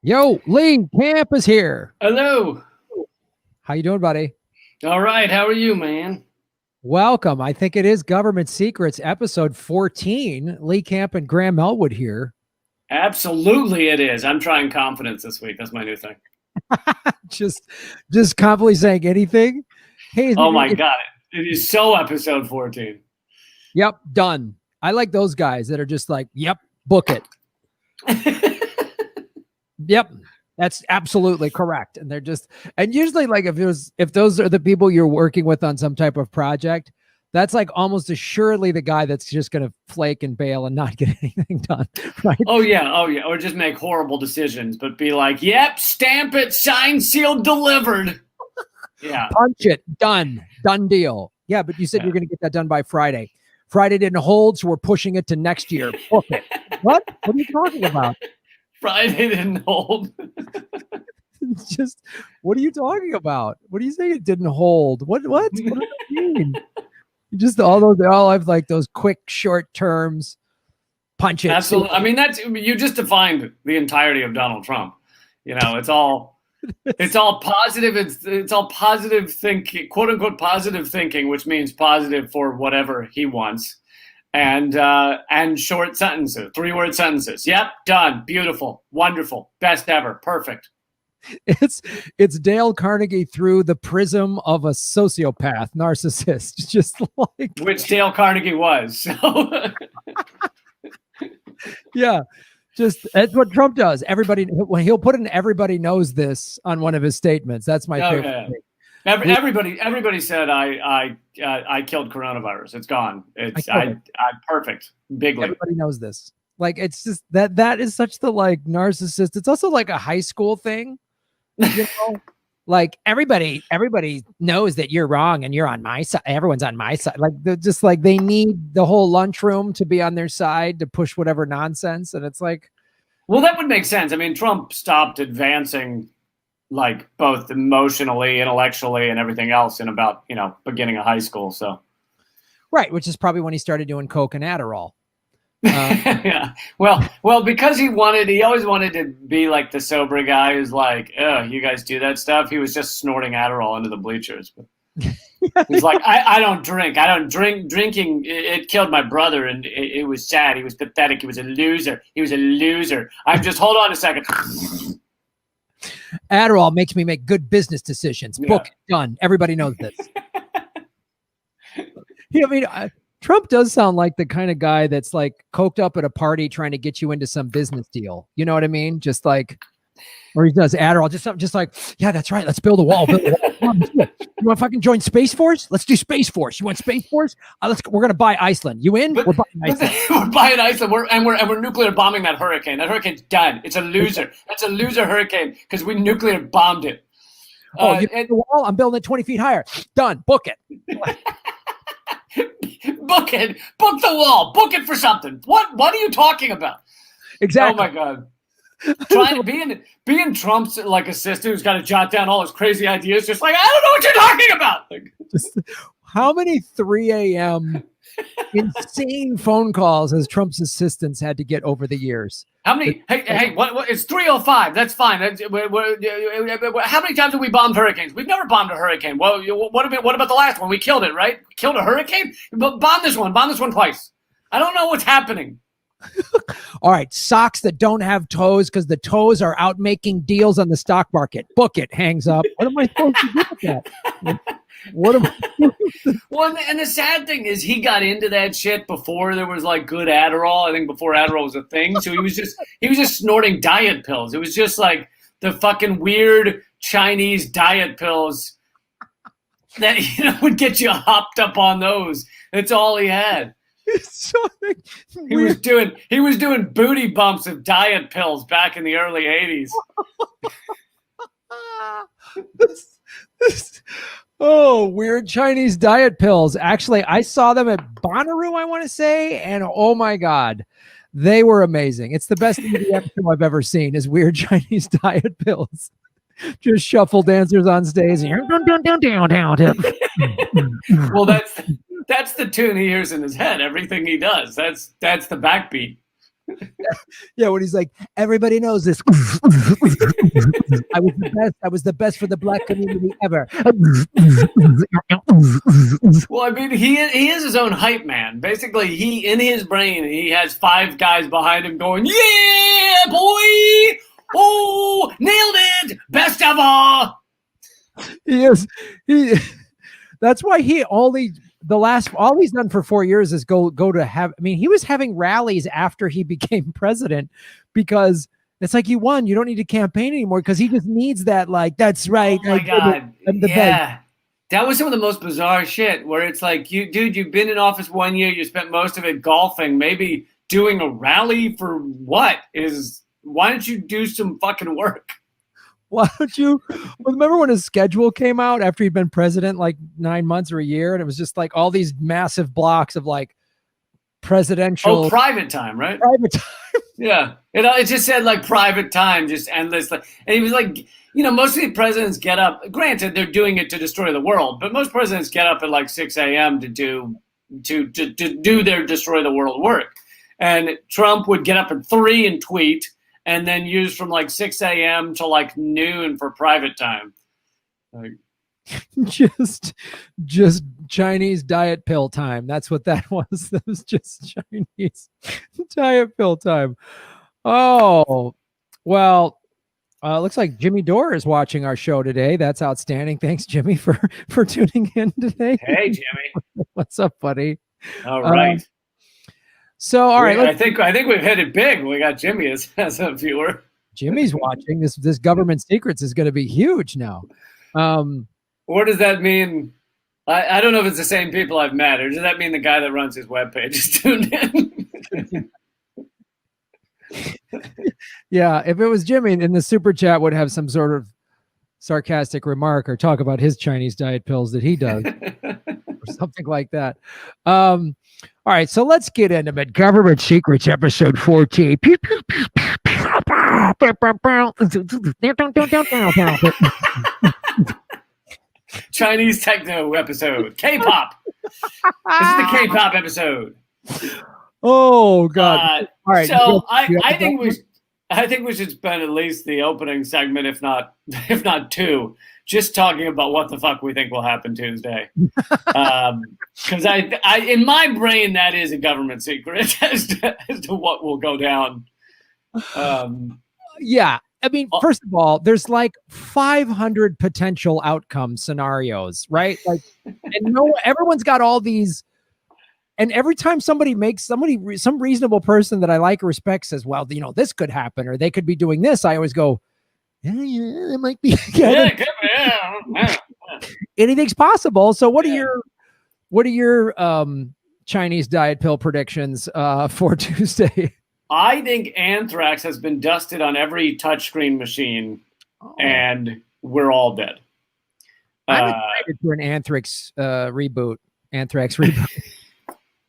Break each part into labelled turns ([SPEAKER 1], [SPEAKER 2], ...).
[SPEAKER 1] Yo, Lee Camp is here.
[SPEAKER 2] Hello.
[SPEAKER 1] How you doing, buddy?
[SPEAKER 2] All right. How are you, man?
[SPEAKER 1] Welcome. I think it is Government Secrets, episode 14. Lee Camp and Graham Elwood here.
[SPEAKER 2] Absolutely, it is. I'm trying confidence this week. That's my new thing.
[SPEAKER 1] just confidently saying anything. Hey,
[SPEAKER 2] oh my God. It is so episode 14.
[SPEAKER 1] Yep, done. I like those guys that are just like, yep, book it. Yep, that's absolutely correct. And they're just, and usually like if those are the people you're working with on some type of project, that's like almost assuredly the guy that's just going to flake and bail and not get anything done. Right?
[SPEAKER 2] Oh yeah. Or just make horrible decisions, but be like, yep, stamp it, signed, sealed, delivered. Yeah.
[SPEAKER 1] Punch it, done deal. Yeah, but you said you're going to get that done by Friday. Friday didn't hold, so we're pushing it to next year. Book it. What are you talking about?
[SPEAKER 2] Friday didn't hold.
[SPEAKER 1] Just, what are you talking about? What are you saying it didn't hold? What does that mean? Just they all have like those quick, short terms. Punch it.
[SPEAKER 2] Absolutely. I mean, you just defined the entirety of Donald Trump. You know, it's all positive. It's all positive thinking, quote unquote, positive thinking, which means positive for whatever he wants. And short sentences, 3-word sentences. Yep, done. Beautiful, wonderful, best ever, perfect.
[SPEAKER 1] It's Dale Carnegie through the prism of a sociopath, narcissist, just like
[SPEAKER 2] which Dale Carnegie was. So.
[SPEAKER 1] Yeah, just that's what Trump does. When he'll put in "everybody knows this" on one of his statements. That's my favorite.
[SPEAKER 2] Yeah. Everybody said I killed coronavirus. It's gone. I'm perfect. Bigly.
[SPEAKER 1] Everybody knows this. Like it's just that is such the like narcissist. It's also like a high school thing. You know, like everybody knows that you're wrong and you're on my side. Everyone's on my side. Like they're just like they need the whole lunchroom to be on their side to push whatever nonsense. And it's like,
[SPEAKER 2] well, that would make sense. I mean, Trump stopped advancing like both emotionally, intellectually, and everything else in about, beginning of high school. So,
[SPEAKER 1] right. Which is probably when he started doing Coke and Adderall.
[SPEAKER 2] Yeah. Well, because he always wanted to be like the sober guy who's like, oh, you guys do that stuff. He was just snorting Adderall into the bleachers. He's like, I don't drink. Drinking, it killed my brother, and it was sad. He was pathetic. He was a loser. Hold on a second.
[SPEAKER 1] Adderall makes me make good business decisions. Yeah. Book done. Everybody knows this. Trump does sound like the kind of guy that's like coked up at a party trying to get you into some business deal. You know what I mean? Just like, or he does Adderall, just something just like, yeah, that's right. Let's build a wall. You want to fucking join Space Force? Let's do Space Force. You want Space Force? We're going to buy Iceland. You in? We're buying Iceland.
[SPEAKER 2] We're buying Iceland. We're nuclear bombing that hurricane. That hurricane's done. It's a loser. That's a loser hurricane because we nuclear bombed it.
[SPEAKER 1] The wall? I'm building it 20 feet higher. Done. Book it.
[SPEAKER 2] Book it. Book the wall. Book it for something. What are you talking about?
[SPEAKER 1] Exactly.
[SPEAKER 2] Oh my God. Trying to be in Trump's like assistant who's got to jot down all his crazy ideas, just like, I don't know what you're talking about. Like,
[SPEAKER 1] just, how many 3 a.m. insane phone calls has Trump's assistants had to get over the years?
[SPEAKER 2] How many? Hey, what? It's 3:05. That's fine. How many times have we bombed hurricanes? We've never bombed a hurricane. Well, what about the last one? We killed it, right? Killed a hurricane? Bomb this one. Bomb this one twice. I don't know what's happening.
[SPEAKER 1] All right, socks that don't have toes because the toes are out making deals on the stock market. Book it, hangs up. What am I supposed to do with that? What am I?
[SPEAKER 2] Well, and the sad thing is he got into that shit before there was like good Adderall. I think before Adderall was a thing. So he was just snorting diet pills. It was just like the fucking weird Chinese diet pills that would get you hopped up on those. That's all he had. He was doing booty bumps of diet pills back in the early 80s.
[SPEAKER 1] Weird Chinese diet pills. Actually, I saw them at Bonnaroo, I want to say, and oh my God, they were amazing. It's the best EDM show I've ever seen is weird Chinese diet pills. Just shuffle dancers on stage.
[SPEAKER 2] Well, that's the tune he hears in his head. Everything he does, that's the backbeat.
[SPEAKER 1] Yeah, when he's like, everybody knows this. I was the best. I was the best for the black community ever.
[SPEAKER 2] Well, I mean, he is his own hype man. Basically, he in his brain he has 5 guys behind him going, "Yeah, boy! Oh, nailed it! Best ever!"
[SPEAKER 1] He is. He. That's why he only all he's done for 4 years is go to have. I mean, he was having rallies after he became president because it's like you won. You don't need to campaign anymore because he just needs that. Like, that's right.
[SPEAKER 2] Oh my God!
[SPEAKER 1] I'm the best.
[SPEAKER 2] That was some of the most bizarre shit. Where it's like, you've been in office 1 year. You spent most of it golfing. Maybe doing a rally for what is? Why don't you do some fucking work?
[SPEAKER 1] Why don't you remember when his schedule came out after he'd been president like 9 months or a year, and it was just like all these massive blocks of like presidential
[SPEAKER 2] private time, right?
[SPEAKER 1] Private time.
[SPEAKER 2] Yeah, it just said like private time, just endless. Like, and he was like, most of the presidents get up. Granted, they're doing it to destroy the world, but most presidents get up at like 6 a.m. to do their destroy the world work. And Trump would get up at 3 and tweet, and then use from like 6 a.m. to like noon for private time. Like,
[SPEAKER 1] just Chinese diet pill time. That's what that was. That was just Chinese diet pill time. Oh, well, looks like Jimmy Dore is watching our show today. That's outstanding. Thanks, Jimmy, for tuning in today.
[SPEAKER 2] Hey, Jimmy.
[SPEAKER 1] What's up, buddy?
[SPEAKER 2] All right.
[SPEAKER 1] So, all right.
[SPEAKER 2] I think we've hit it big. We got Jimmy as a viewer.
[SPEAKER 1] Jimmy's watching. This Government Secrets is going to be huge now.
[SPEAKER 2] What does that mean? I don't know if it's the same people I've met, or does that mean the guy that runs his webpage is tuned in?
[SPEAKER 1] Yeah, if it was Jimmy, then the super chat would have some sort of sarcastic remark or talk about his Chinese diet pills that he does, or something like that. All right, so let's get into it. Government Secrets, episode 14.
[SPEAKER 2] Chinese techno episode. K-pop. This is the K-pop episode.
[SPEAKER 1] Oh God! All right.
[SPEAKER 2] So I think we should spend at least the opening segment, if not 2, just talking about what the fuck we think will happen Tuesday. Because I in my brain that is a government secret as to what will go down.
[SPEAKER 1] Yeah. I mean, first of all, there's like 500 potential outcome scenarios, right? Like, and everyone's got all these. And every time some reasonable person that I like or respect says, well, this could happen, or they could be doing this, I always go, yeah, it might be. Yeah. Anything's possible. So what are your Chinese diet pill predictions for Tuesday?
[SPEAKER 2] I think anthrax has been dusted on every touchscreen machine, and we're all dead.
[SPEAKER 1] I'm excited for an Anthrax reboot. Anthrax reboot.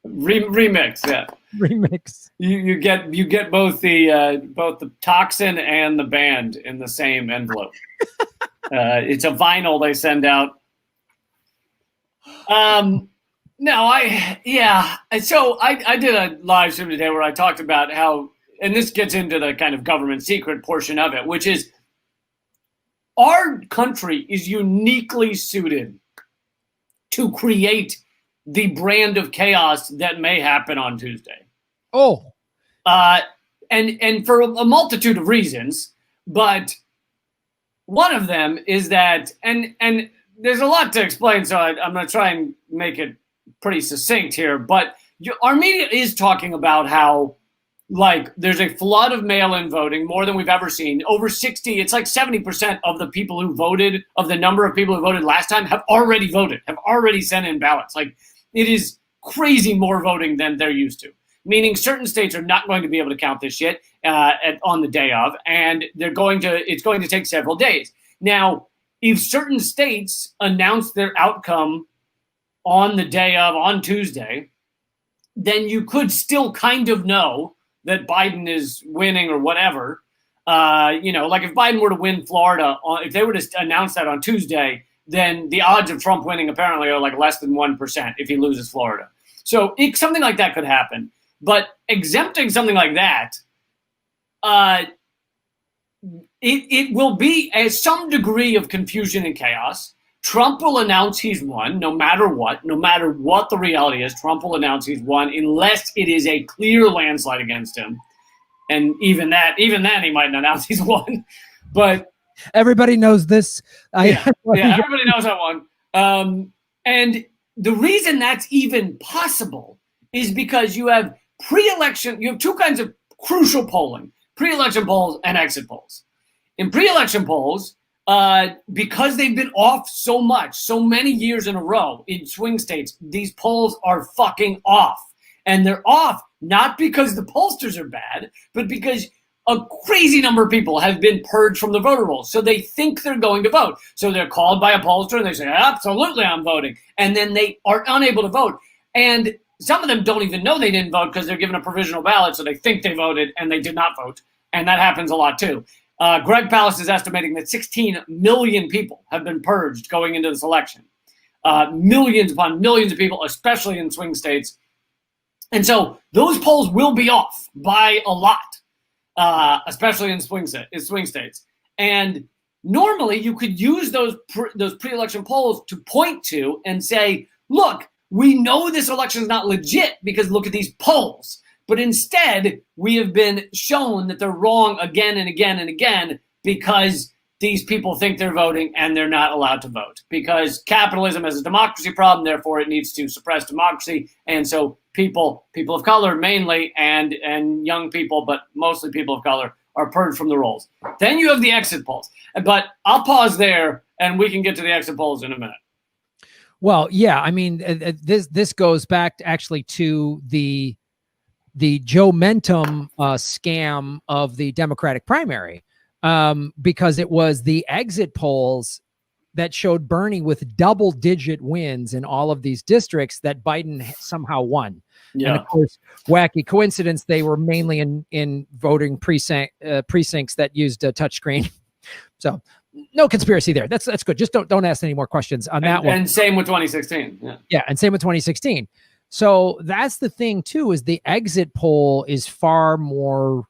[SPEAKER 2] Remix, yeah.
[SPEAKER 1] Remix.
[SPEAKER 2] You get both the toxin and the band in the same envelope. It's a vinyl they send out. So I did a live stream today where I talked about how, and this gets into the kind of government secret portion of it, which is our country is uniquely suited to create the brand of chaos that may happen on Tuesday.
[SPEAKER 1] Oh.
[SPEAKER 2] And for a multitude of reasons, but one of them is that, and there's a lot to explain, so I'm going to try and make it pretty succinct here, but our media is talking about how, like, there's a flood of mail-in voting, more than we've ever seen. Over 60, it's like 70% of the people who voted, of the number of people who voted last time, have already voted, have already sent in ballots. Like, it is crazy more voting than they're used to, meaning certain states are not going to be able to count this shit on the day of, and it's going to take several days. Now, if certain states announce their outcome on the day of, on Tuesday, then you could still kind of know that Biden is winning or whatever. Like if Biden were to win Florida, if they were to announce that on Tuesday, then the odds of Trump winning apparently are like less than 1% if he loses Florida. So something like that could happen. But exempting something like that, it will be some degree of confusion and chaos. Trump will announce he's won, no matter what the reality is. Trump will announce he's won unless it is a clear landslide against him. And even then, he might not announce he's won. But
[SPEAKER 1] everybody knows this.
[SPEAKER 2] Everybody knows I won. And the reason that's even possible is because you have pre-election. You have two kinds of crucial polling: pre-election polls and exit polls. In pre-election polls, because they've been off so much, so many years in a row in swing states, these polls are fucking off. And they're off not because the pollsters are bad, but because a crazy number of people have been purged from the voter rolls. So they think they're going to vote. So they're called by a pollster and they say, absolutely, I'm voting. And then they are unable to vote. And some of them don't even know they didn't vote because they're given a provisional ballot. So they think they voted and they did not vote. And that happens a lot too. Greg Palast is estimating that 16 million people have been purged going into this election. Millions upon millions of people, especially in swing states. And so those polls will be off by a lot, especially in swing states. And normally you could use those pre-election polls to point to and say, look, we know this election is not legit because look at these polls. But instead, we have been shown that they're wrong again and again and again because these people think they're voting and they're not allowed to vote. Because capitalism is a democracy problem, therefore it needs to suppress democracy. And so people of color mainly, and young people, but mostly people of color, are purged from the rolls. Then you have the exit polls. But I'll pause there and we can get to the exit polls in a minute.
[SPEAKER 1] Well, yeah, I mean, this goes back actually to the Joe Mentum scam of the Democratic primary, because it was the exit polls that showed Bernie with double-digit wins in all of these districts that Biden somehow won. Yeah. And of course, wacky coincidence, they were mainly in voting precincts that used a touchscreen. So no conspiracy there. That's good. Just don't ask any more questions on that one.
[SPEAKER 2] And same with 2016.
[SPEAKER 1] Yeah, and same with 2016. So that's the thing too, is the exit poll is far more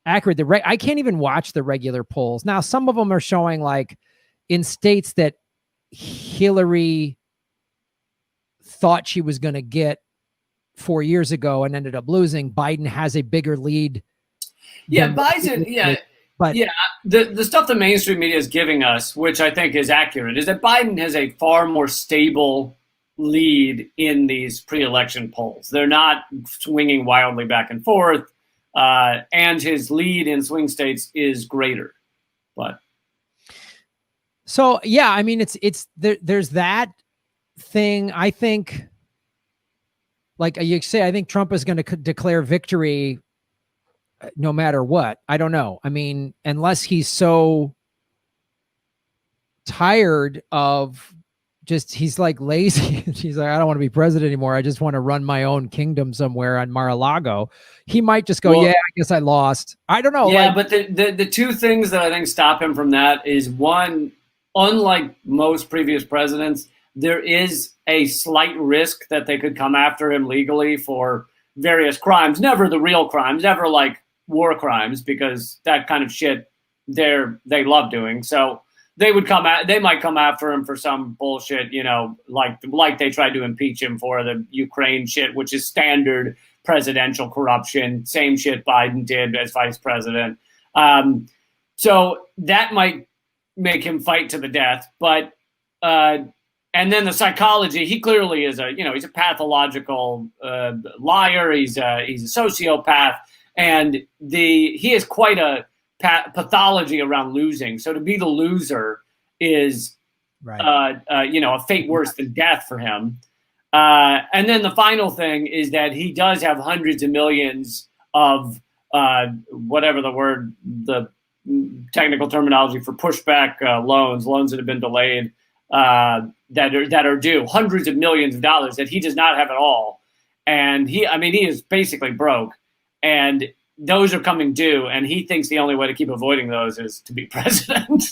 [SPEAKER 1] accurate. I can't even watch the regular polls. Now, some of them are showing like in states that Hillary thought she was going to get 4 years ago and ended up losing, Biden has a bigger lead.
[SPEAKER 2] Yeah, Biden, yeah. But yeah, the stuff the mainstream media is giving us, which I think is accurate, is that Biden has a far more stable lead in these pre-election polls. They're not swinging wildly back and forth, and his lead in swing states is greater. But
[SPEAKER 1] so yeah, I mean, there's that thing. I think, like you say, I think Trump is going to declare victory no matter what. I don't know. I mean, unless he's so tired of he's like lazy. He's like, I don't want to be president anymore. I just want to run my own kingdom somewhere on Mar-a-Lago. He might just go, yeah, I guess I lost. I don't know.
[SPEAKER 2] Yeah, but the two things that I think stop him from that is, one, unlike most previous presidents, there is a slight risk that they could come after him legally for various crimes. Never the real crimes, never like war crimes, because that kind of shit they love doing. So they might come after him for some bullshit, like they tried to impeach him for the Ukraine shit, which is standard presidential corruption. Same shit Biden did as vice president. So that might make him fight to the death. But and then the psychology, he clearly is he's a pathological liar. He's a sociopath, and he has quite a pathology around losing. So to be the loser is, right. A fate worse than death for him. And then the final thing is that he does have hundreds of millions of whatever the technical terminology for pushback loans that have been delayed, that are due, hundreds of millions of dollars that he does not have at all. And he is basically broke. And those are coming due, and he thinks the only way to keep avoiding those is to be president.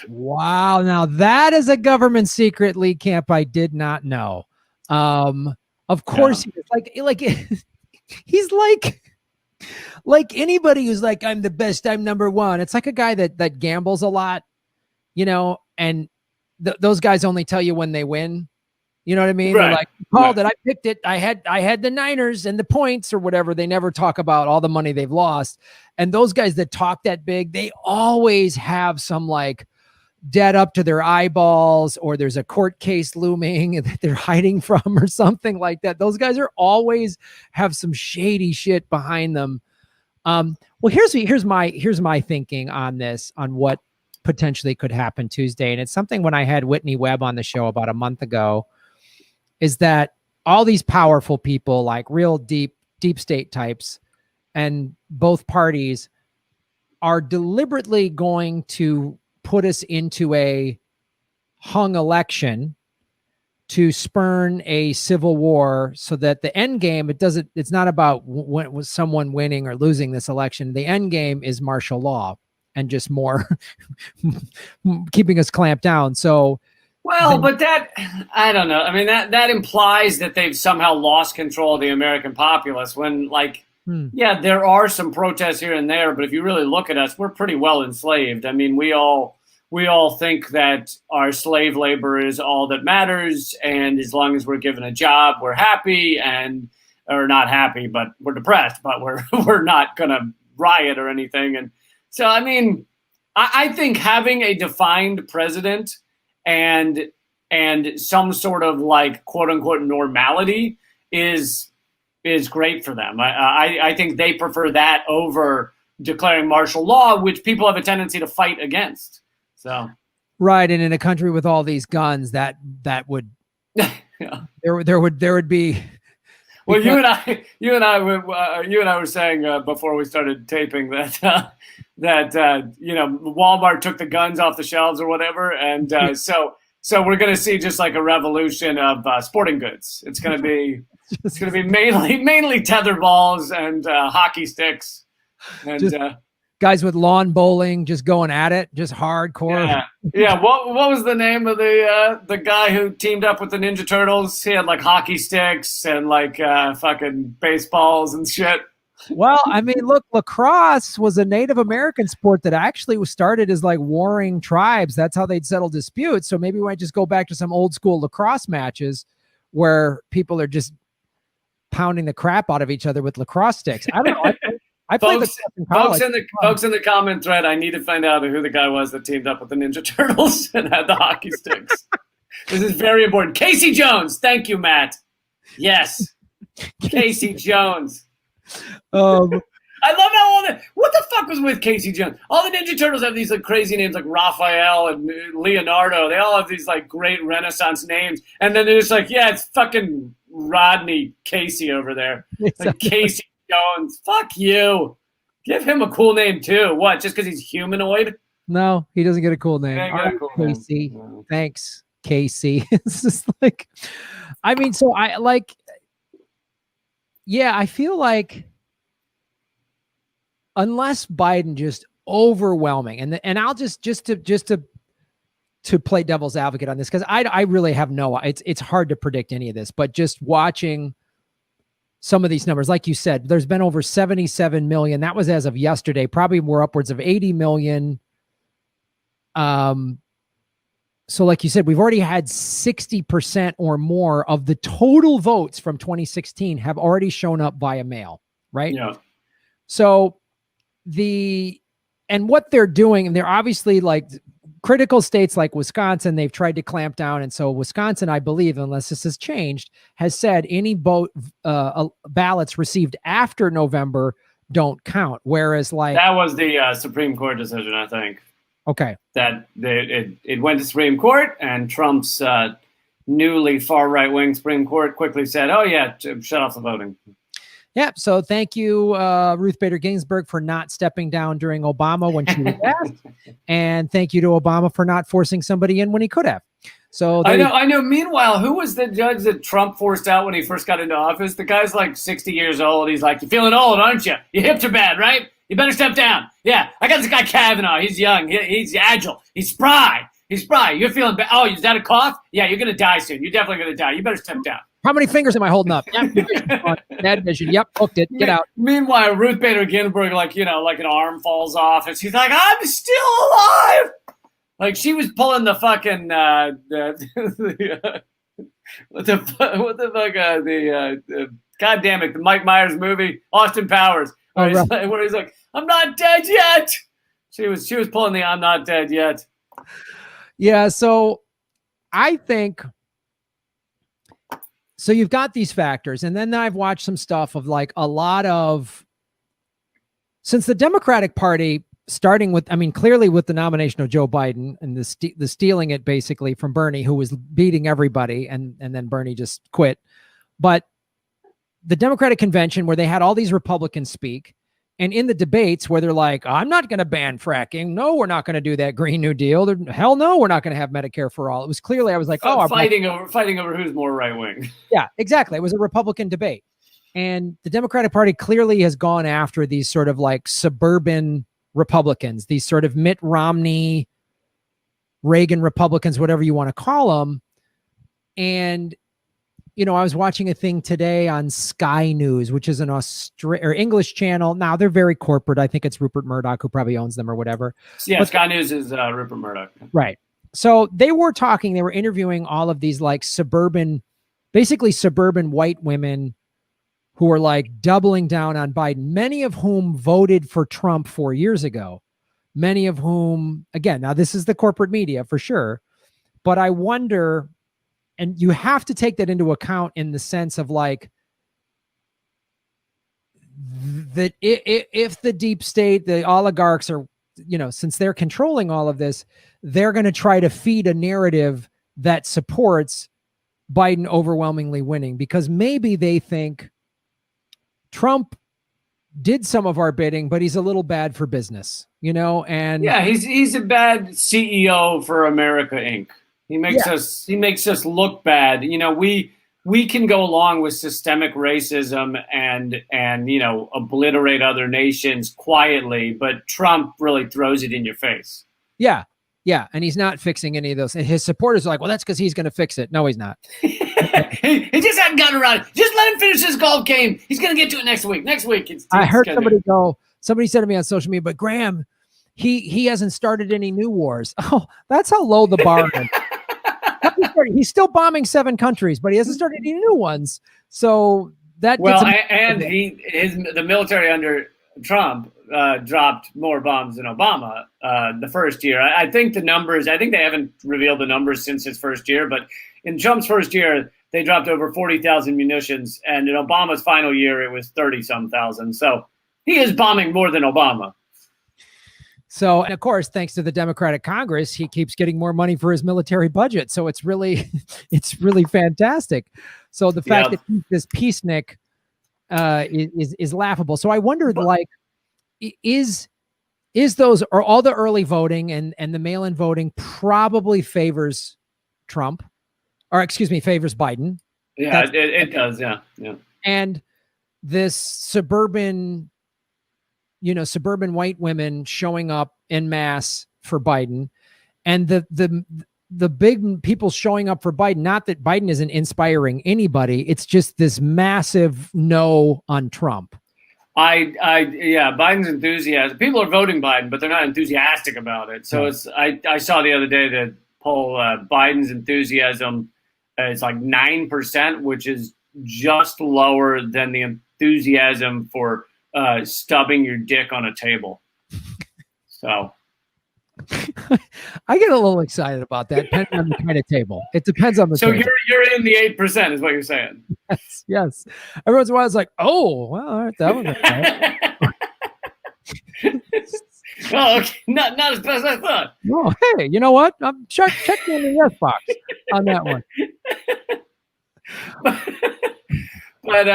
[SPEAKER 1] Wow. Now that is a government secret leak camp I did not know. Of course, yeah. Like he's like anybody who's like, I'm the best, I'm number one. It's like a guy that gambles a lot, and those guys only tell you when they win. You know what I mean?
[SPEAKER 2] Right.
[SPEAKER 1] They're like, called it, I picked it. I had the Niners and the points or whatever. They never talk about all the money they've lost. And those guys that talk that big, they always have some like debt up to their eyeballs, or there's a court case looming that they're hiding from or something like that. Those guys are always have some shady shit behind them. Well, here's my thinking on this, on what potentially could happen Tuesday. And it's something when I had Whitney Webb on the show about a month ago, is that all these powerful people, like real deep state types, and both parties are deliberately going to put us into a hung election to spurn a civil war, so that the end game, it's not about was someone winning or losing this election. The end game is martial law and just more keeping us clamped down. So,
[SPEAKER 2] well, but that, I don't know. I mean, that implies that they've somehow lost control of the American populace when, like, yeah, there are some protests here and there, but if you really look at us, we're pretty well enslaved. I mean, we all think that our slave labor is all that matters, and as long as we're given a job, we're happy, or not happy, but we're depressed, but we're not going to riot or anything. And so, I mean, I think having a defined president and some sort of like quote unquote normality is great for them. I think they prefer that over declaring martial law, which people have a tendency to fight against. So,
[SPEAKER 1] right, and in a country with all these guns, that would yeah. there would be.
[SPEAKER 2] Well, you and I were saying before we started taping that Walmart took the guns off the shelves or whatever, and so we're going to see just like a revolution of sporting goods. It's going to be mainly tether balls and hockey sticks, and
[SPEAKER 1] guys with lawn bowling just going at it, just hardcore.
[SPEAKER 2] Yeah. What was the name of the guy who teamed up with the Ninja Turtles? He had like hockey sticks and like fucking baseballs and shit.
[SPEAKER 1] Well, I mean, look, lacrosse was a Native American sport that actually was started as like warring tribes. That's how they'd settle disputes. So maybe we might just go back to some old school lacrosse matches where people are just pounding the crap out of each other with lacrosse sticks. I don't know. I played
[SPEAKER 2] folks in the comment thread, I need to find out who the guy was that teamed up with the Ninja Turtles and had the hockey sticks. This is very important. Casey Jones. Thank you, Matt. Yes. Casey Jones. I love how what the fuck was with Casey Jones? All the Ninja Turtles have these like crazy names like Raphael and Leonardo. They all have these like great Renaissance names. And then they're just like, yeah, it's fucking Rodney Casey over there. Like Casey Jones. Fuck you. Give him a cool name too. What? Just because he's humanoid?
[SPEAKER 1] No, he doesn't get a cool name.
[SPEAKER 2] Cool
[SPEAKER 1] Casey.
[SPEAKER 2] name. No.
[SPEAKER 1] Thanks, Casey. It's just like, I mean, so I like, yeah, I feel like unless Biden just overwhelming, and I'll just to play devil's advocate on this, because I really have it's hard to predict any of this, but just watching some of these numbers, like you said, there's been over 77 million. That was as of yesterday, probably more upwards of 80 million. So like you said, we've already had 60% or more of the total votes from 2016 have already shown up via mail, right?
[SPEAKER 2] Yeah.
[SPEAKER 1] So and what they're doing, and they're obviously like critical states like Wisconsin, they've tried to clamp down. And so Wisconsin, I believe, unless this has changed, has said any ballots received after November don't count. Whereas like
[SPEAKER 2] that was the Supreme Court decision, I think.
[SPEAKER 1] Okay.
[SPEAKER 2] That it went to Supreme Court, and Trump's newly far right-wing Supreme Court quickly said, oh yeah, shut off the voting.
[SPEAKER 1] Yeah. So thank you, Ruth Bader Ginsburg, for not stepping down during Obama when she was asked. And thank you to Obama for not forcing somebody in when he could have. So
[SPEAKER 2] I know. Meanwhile, who was the judge that Trump forced out when he first got into office? The guy's like 60 years old. He's like, you're feeling old, aren't you? Your hips are bad, right? You better step down. Yeah, I got this guy Kavanaugh. He's young. He's agile. He's spry. You're feeling bad. Oh, is that a cough? Yeah, you're going to die soon. You're definitely going to die. You better step down.
[SPEAKER 1] How many fingers am I holding up? Yep, bad vision. Yep, hooked it. Get out.
[SPEAKER 2] Meanwhile, Ruth Bader Ginsburg, like an arm falls off, and she's like, "I'm still alive." Like she was pulling the fucking God damn it, the Mike Myers movie, Austin Powers, where he's like, "I'm not dead yet." She was pulling the "I'm not dead yet."
[SPEAKER 1] Yeah, so I think so. You've got these factors, and then I've watched some stuff of like a lot of since the Democratic Party. Starting with, I mean, clearly with the nomination of Joe Biden and the stealing it basically from Bernie, who was beating everybody, and then Bernie just quit. But the Democratic convention where they had all these Republicans speak, and in the debates where they're like, I'm not going to ban fracking. No, we're not going to do that Green New Deal. Hell no, we're not going to have Medicare for all. It was clearly, I was like,
[SPEAKER 2] fighting over who's more right wing.
[SPEAKER 1] Yeah, exactly. It was a Republican debate. And the Democratic Party clearly has gone after these sort of like suburban Republicans, these sort of Mitt Romney, Reagan Republicans, whatever you want to call them. And, you know, I was watching a thing today on Sky News, which is an English channel. Now they're very corporate. I think it's Rupert Murdoch who probably owns them or whatever.
[SPEAKER 2] Yeah, but Sky News is Rupert Murdoch.
[SPEAKER 1] Right. So they were interviewing all of these like basically suburban white women who are like doubling down on Biden, many of whom voted for Trump 4 years ago, many of whom, again, now this is the corporate media for sure, but I wonder, and you have to take that into account in the sense of like, that if the deep state, the oligarchs are, you know, since they're controlling all of this, they're going to try to feed a narrative that supports Biden overwhelmingly winning, because maybe they think Trump did some of our bidding, but he's a little bad for business, you know? And
[SPEAKER 2] yeah, he's a bad CEO for America Inc. He makes us look bad. You know, we can go along with systemic racism and you know, obliterate other nations quietly, but Trump really throws it in your face.
[SPEAKER 1] Yeah. Yeah. And he's not fixing any of those. And his supporters are like, well, that's because he's going to fix it. No, he's not.
[SPEAKER 2] he just hadn't gotten around it. Just let him finish his golf game. He's going to get to it next week. Next week.
[SPEAKER 1] I heard somebody said to me on social media, but Graham, he hasn't started any new wars. Oh, that's how low the bar is. He's still bombing 7 countries, but he hasn't started any new ones. So that
[SPEAKER 2] the military under Trump dropped more bombs than Obama the first year. I think the numbers, I think they haven't revealed the numbers since his first year, but in Trump's first year, they dropped over 40,000 munitions, and in Obama's final year, it was 30-some thousand. So he is bombing more than Obama.
[SPEAKER 1] So, and of course, thanks to the Democratic Congress, he keeps getting more money for his military budget. So it's really fantastic. So the fact that he's this peacenik is laughable. So I wondered, like, are all the early voting and the mail-in voting probably favors Trump, or excuse me, favors Biden?
[SPEAKER 2] Yeah, it does. Yeah.
[SPEAKER 1] And this suburban white women showing up en masse for Biden, and the big people showing up for Biden, not that Biden isn't inspiring anybody. It's just this massive no on Trump. Biden's enthusiasm. People are voting Biden, but they're not enthusiastic about it. So I saw the other day the poll, Biden's enthusiasm is like 9%, which is just lower than the enthusiasm for stubbing your dick on a table. So I get a little excited about that, depending on the kind of table. It depends on the table.
[SPEAKER 2] So you're in the 8%, is what you're saying.
[SPEAKER 1] Yes. Every once in a while, it's like, oh, well, all right, that one.
[SPEAKER 2] Oh, okay. Not as best as I thought.
[SPEAKER 1] Oh, hey, you know what? I'm checking in the yes box on that one.
[SPEAKER 2] But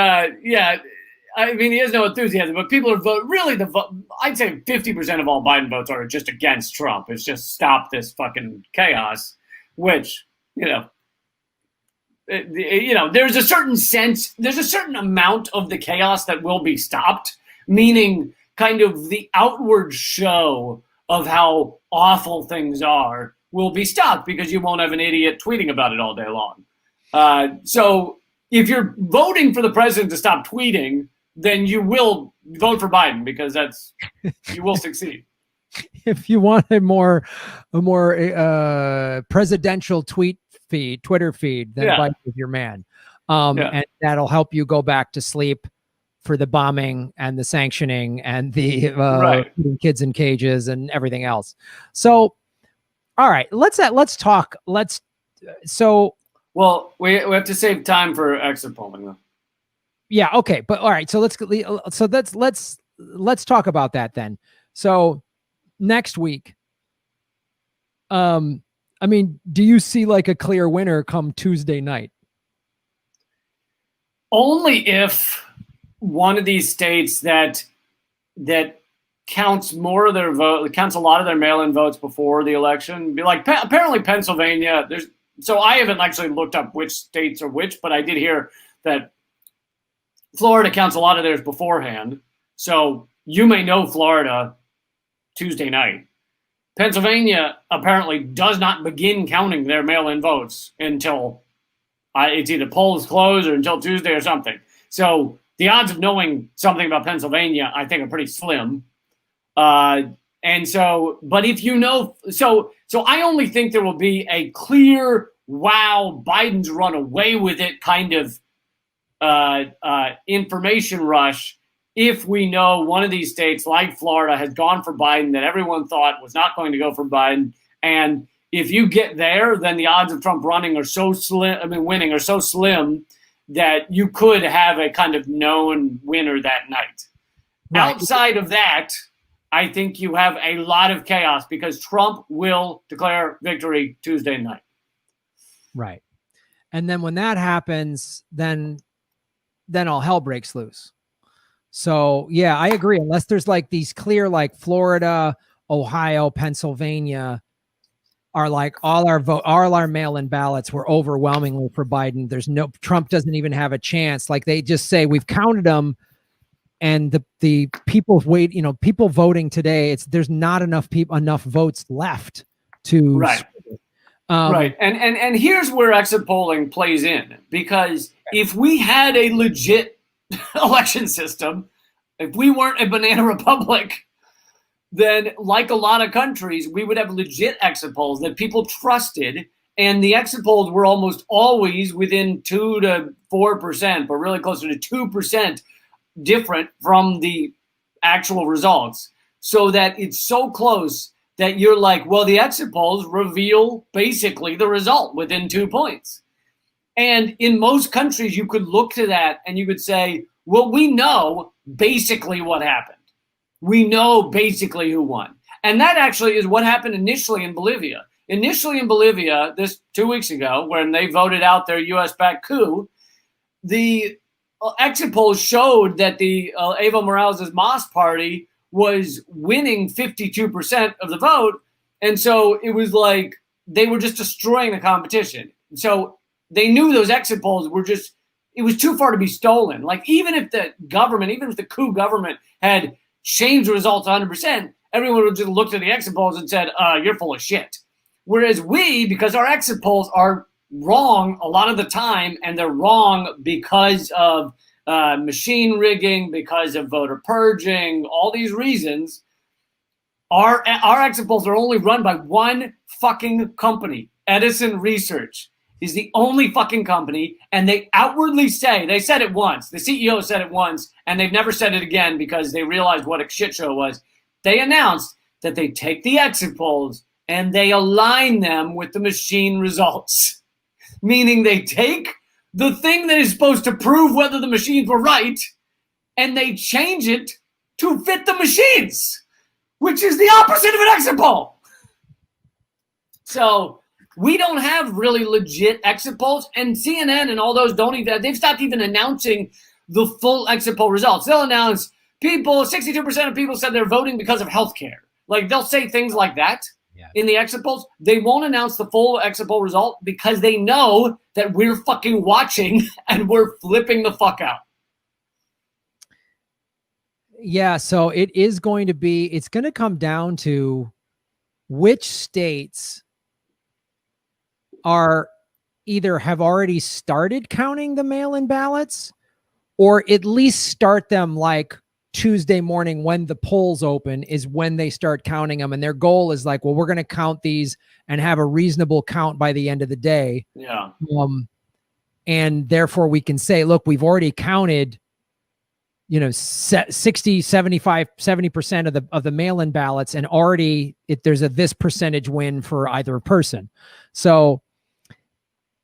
[SPEAKER 2] I mean, he has no enthusiasm, but people are I'd say 50% of all Biden votes are just against Trump. It's just stop this fucking chaos, which, there's a certain amount of the chaos that will be stopped, meaning kind of the outward show of how awful things are will be stopped because you won't have an idiot tweeting about it all day long. So if you're voting for the president to stop tweeting, then you will vote for Biden because you will succeed.
[SPEAKER 1] If you want a more presidential Twitter feed, then Biden is your man. And that'll help you go back to sleep for the bombing and the sanctioning and the putting kids in cages and everything else. So, all right, let's talk.
[SPEAKER 2] Well, we have to save time for exit polling, though.
[SPEAKER 1] Yeah. Okay. But all right. So let's talk about that then. So next week, I mean, do you see like a clear winner come Tuesday night?
[SPEAKER 2] Only if one of these states that counts more of their vote, counts a lot of their mail-in votes before the election. Be like apparently Pennsylvania. So I haven't actually looked up which states are which, but I did hear that Florida counts a lot of theirs beforehand. So you may know Florida Tuesday night. Pennsylvania apparently does not begin counting their mail-in votes until it's either polls close or until Tuesday or something. So the odds of knowing something about Pennsylvania, I think, are pretty slim. And so, but if you know, so I only think there will be a clear, wow, Biden's run away with it kind of information rush if we know one of these states like Florida has gone for Biden that everyone thought was not going to go for Biden. And if you get there, then the odds of Trump running are so slim, winning are so slim that you could have a kind of known winner that night. Right. Outside of that, I think you have a lot of chaos because Trump will declare victory Tuesday night. Right.
[SPEAKER 1] And then when that happens, then all hell breaks loose. So, yeah, I agree. Unless there's like these clear, like Florida, Ohio, Pennsylvania are like all our mail-in ballots were overwhelmingly for Biden. Trump doesn't even have a chance. Like they just say, we've counted them. And the people people voting today, there's not enough votes left to
[SPEAKER 2] right. Right. And here's where exit polling plays in, because if we had a legit election system, if we weren't a banana republic, then like a lot of countries, we would have legit exit polls that people trusted. And the exit polls were almost always within 2 to 4%, but really closer to 2% different from the actual results, so that it's so close that you're like, well, the exit polls reveal basically the result within 2 points. And in most countries, you could look to that and you could say, well, we know basically what happened. We know basically who won. And that actually is what happened initially in Bolivia. Initially in Bolivia, this 2 weeks ago, when they voted out their US-backed coup, the exit polls showed that the Evo Morales' MAS party was winning 52% of the vote. And so it was like they were just destroying the competition. So they knew those exit polls were just, it was too far to be stolen. Like even if the coup government had changed the results 100%, everyone would just look at the exit polls and said, you're full of shit. Whereas because our exit polls are wrong a lot of the time, and they're wrong because of machine rigging, because of voter purging, all these reasons. Our exit polls are only run by one fucking company. Edison Research is the only fucking company, and they outwardly say, they said it once, the CEO said it once, and they've never said it again because they realized what a shit show it was. They announced that they take the exit polls and they align them with the machine results. Meaning they take the thing that is supposed to prove whether the machines were right, and they change it to fit the machines, which is the opposite of an exit poll. So we don't have really legit exit polls, and CNN and all those they've stopped even announcing the full exit poll results. They'll announce 62% of people said they're voting because of healthcare. Like they'll say things like that. In the exit polls, they won't announce the full exit poll result because they know that we're fucking watching and we're flipping the fuck out.
[SPEAKER 1] Yeah, so it's going to come down to which states are either have already started counting the mail-in ballots, or at least start them like Tuesday morning when the polls open is when they start counting them. And their goal is like, well, we're going to count these and have a reasonable count by the end of the day.
[SPEAKER 2] Yeah.
[SPEAKER 1] And therefore we can say, look, we've already counted, 60, 75, 70% of the mail-in ballots, and already there's this percentage win for either person. So,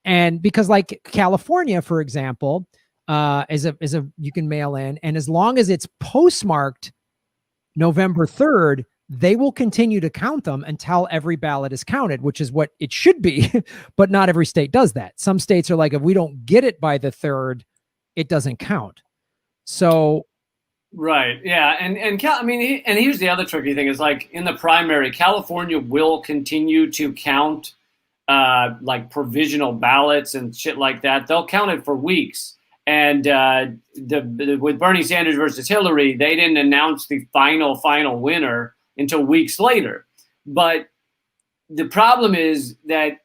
[SPEAKER 1] and because like California, for example, you can mail in, and as long as it's postmarked November 3rd, they will continue to count them until every ballot is counted, which is what it should be. But not every state does that. Some states are like, if we don't get it by the 3rd, it doesn't count. So,
[SPEAKER 2] right, yeah, and here's the other tricky thing is, like, in the primary, California will continue to count like provisional ballots and shit like that. They'll count it for weeks. And with Bernie Sanders versus Hillary, they didn't announce the final winner until weeks later. But the problem is that,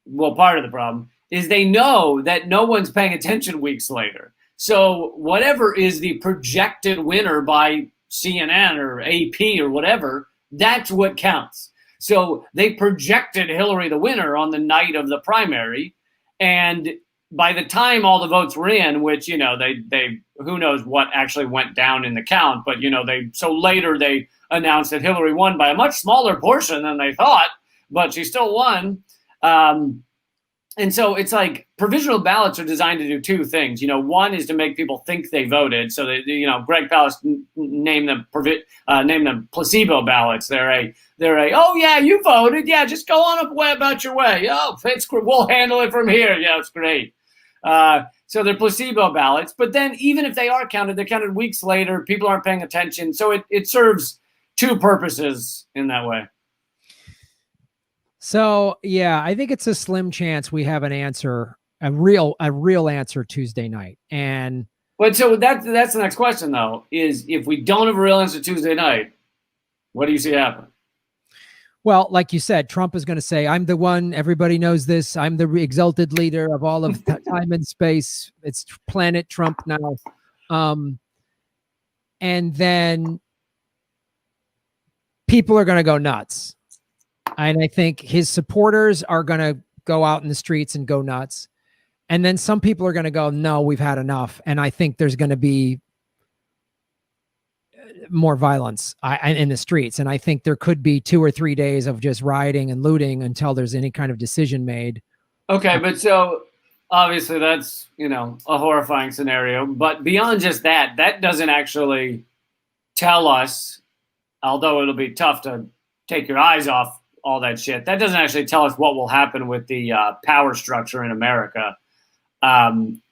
[SPEAKER 2] well, part of the problem is they know that no one's paying attention weeks later. So whatever is the projected winner by CNN or AP or whatever, that's what counts. So they projected Hillary the winner on the night of the primary, and by the time all the votes were in, which, they who knows what actually went down in the count, but, later they announced that Hillary won by a much smaller portion than they thought, but she still won. And so it's like provisional ballots are designed to do two things. One is to make people think they voted. So that, Greg Palast named them placebo ballots. They're a, oh yeah, you voted. Yeah, just go on about your way. Oh, we'll handle it from here. Yeah, it's great. So they're placebo ballots. But then even if they are counted, they're counted weeks later. People aren't paying attention. So it serves two purposes in that way.
[SPEAKER 1] So, yeah, I think it's a slim chance we have an answer, a real answer Tuesday night.
[SPEAKER 2] But so that's the next question, though, is if we don't have a real answer Tuesday night, what do you see happen?
[SPEAKER 1] Well, like you said, Trump is going to say, I'm the one, everybody knows this. I'm the exalted leader of all of time and space. It's planet Trump now. And then people are going to go nuts. And I think his supporters are going to go out in the streets and go nuts. And then some people are going to go, no, we've had enough. And I think there's going to be more violence in the streets. And I think there could be 2 or 3 days of just rioting and looting until there's any kind of decision made.
[SPEAKER 2] Okay, but so obviously that's, a horrifying scenario. But beyond just that, that doesn't actually tell us, although it'll be tough to take your eyes off all that shit, that doesn't actually tell us what will happen with the power structure in America.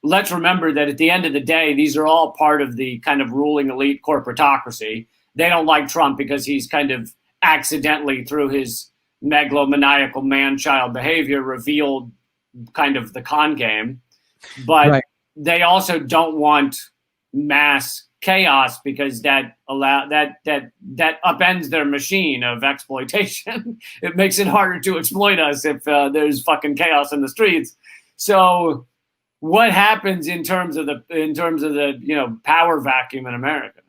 [SPEAKER 2] Let's remember that at the end of the day, these are all part of the kind of ruling elite corporatocracy. They don't like Trump because he's kind of accidentally, through his megalomaniacal man-child behavior, revealed kind of the con game. But right. They also don't want mass chaos because that upends their machine of exploitation. It makes it harder to exploit us if there's fucking chaos in the streets. So what happens in terms of the power vacuum in America?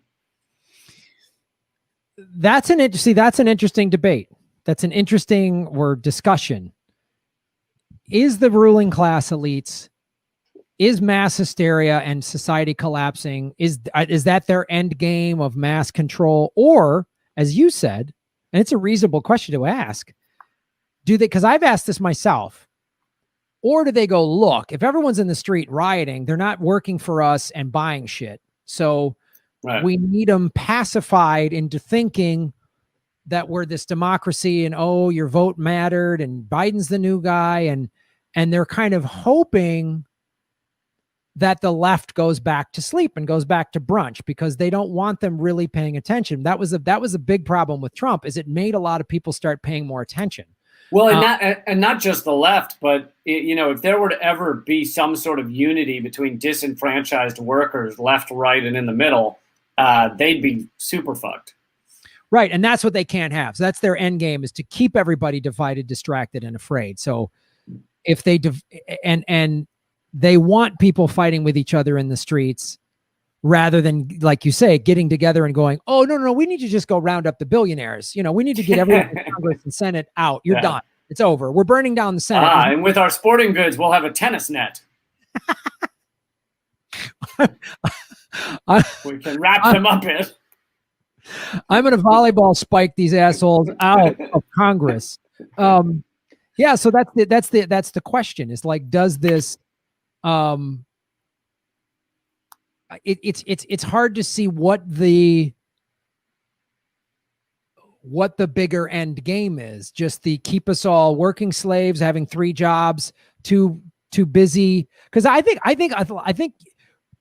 [SPEAKER 1] That's an interesting debate. That's an interesting discussion. Is the ruling class elites, is mass hysteria and society collapsing, is that their end game of mass control? Or, as you said, and it's a reasonable question to ask, because I've asked this myself, or do they go, look, if everyone's in the street rioting, they're not working for us and buying shit. So right. We need them pacified into thinking that we're this democracy and, oh, your vote mattered and Biden's the new guy. And they're kind of hoping that the left goes back to sleep and goes back to brunch because they don't want them really paying attention. That was a big problem with Trump, is it made a lot of people start paying more attention.
[SPEAKER 2] Well, and not just the left, but if there were to ever be some sort of unity between disenfranchised workers, left, right, and in the middle, they'd be super fucked.
[SPEAKER 1] Right, and that's what they can't have. So that's their end game, is to keep everybody divided, distracted, and afraid. So if they and they want people fighting with each other in the streets rather than, like you say, getting together and going, oh, no, we need to just go round up the billionaires. We need to get everyone in Congress and Senate out. You're done. It's over. We're burning down the Senate.
[SPEAKER 2] And with our sporting goods, we'll have a tennis net. We can wrap them up in.
[SPEAKER 1] I'm going to volleyball spike these assholes out of Congress. Yeah, so that's the question. Is like, does this? It's hard to see what the bigger end game is. Just the keep us all working slaves, having 3 jobs, too busy. Because I think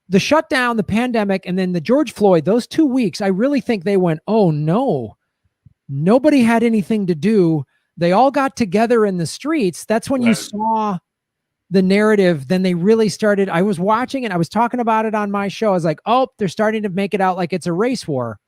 [SPEAKER 1] the shutdown, the pandemic, and then the George Floyd, those 2 weeks, I really think they went, oh no, nobody had anything to do. They all got together in the streets. That's when you saw the narrative. Then they really started. I was watching it. I was talking about it on my show. I was like, oh, they're starting to make it out like it's a race war,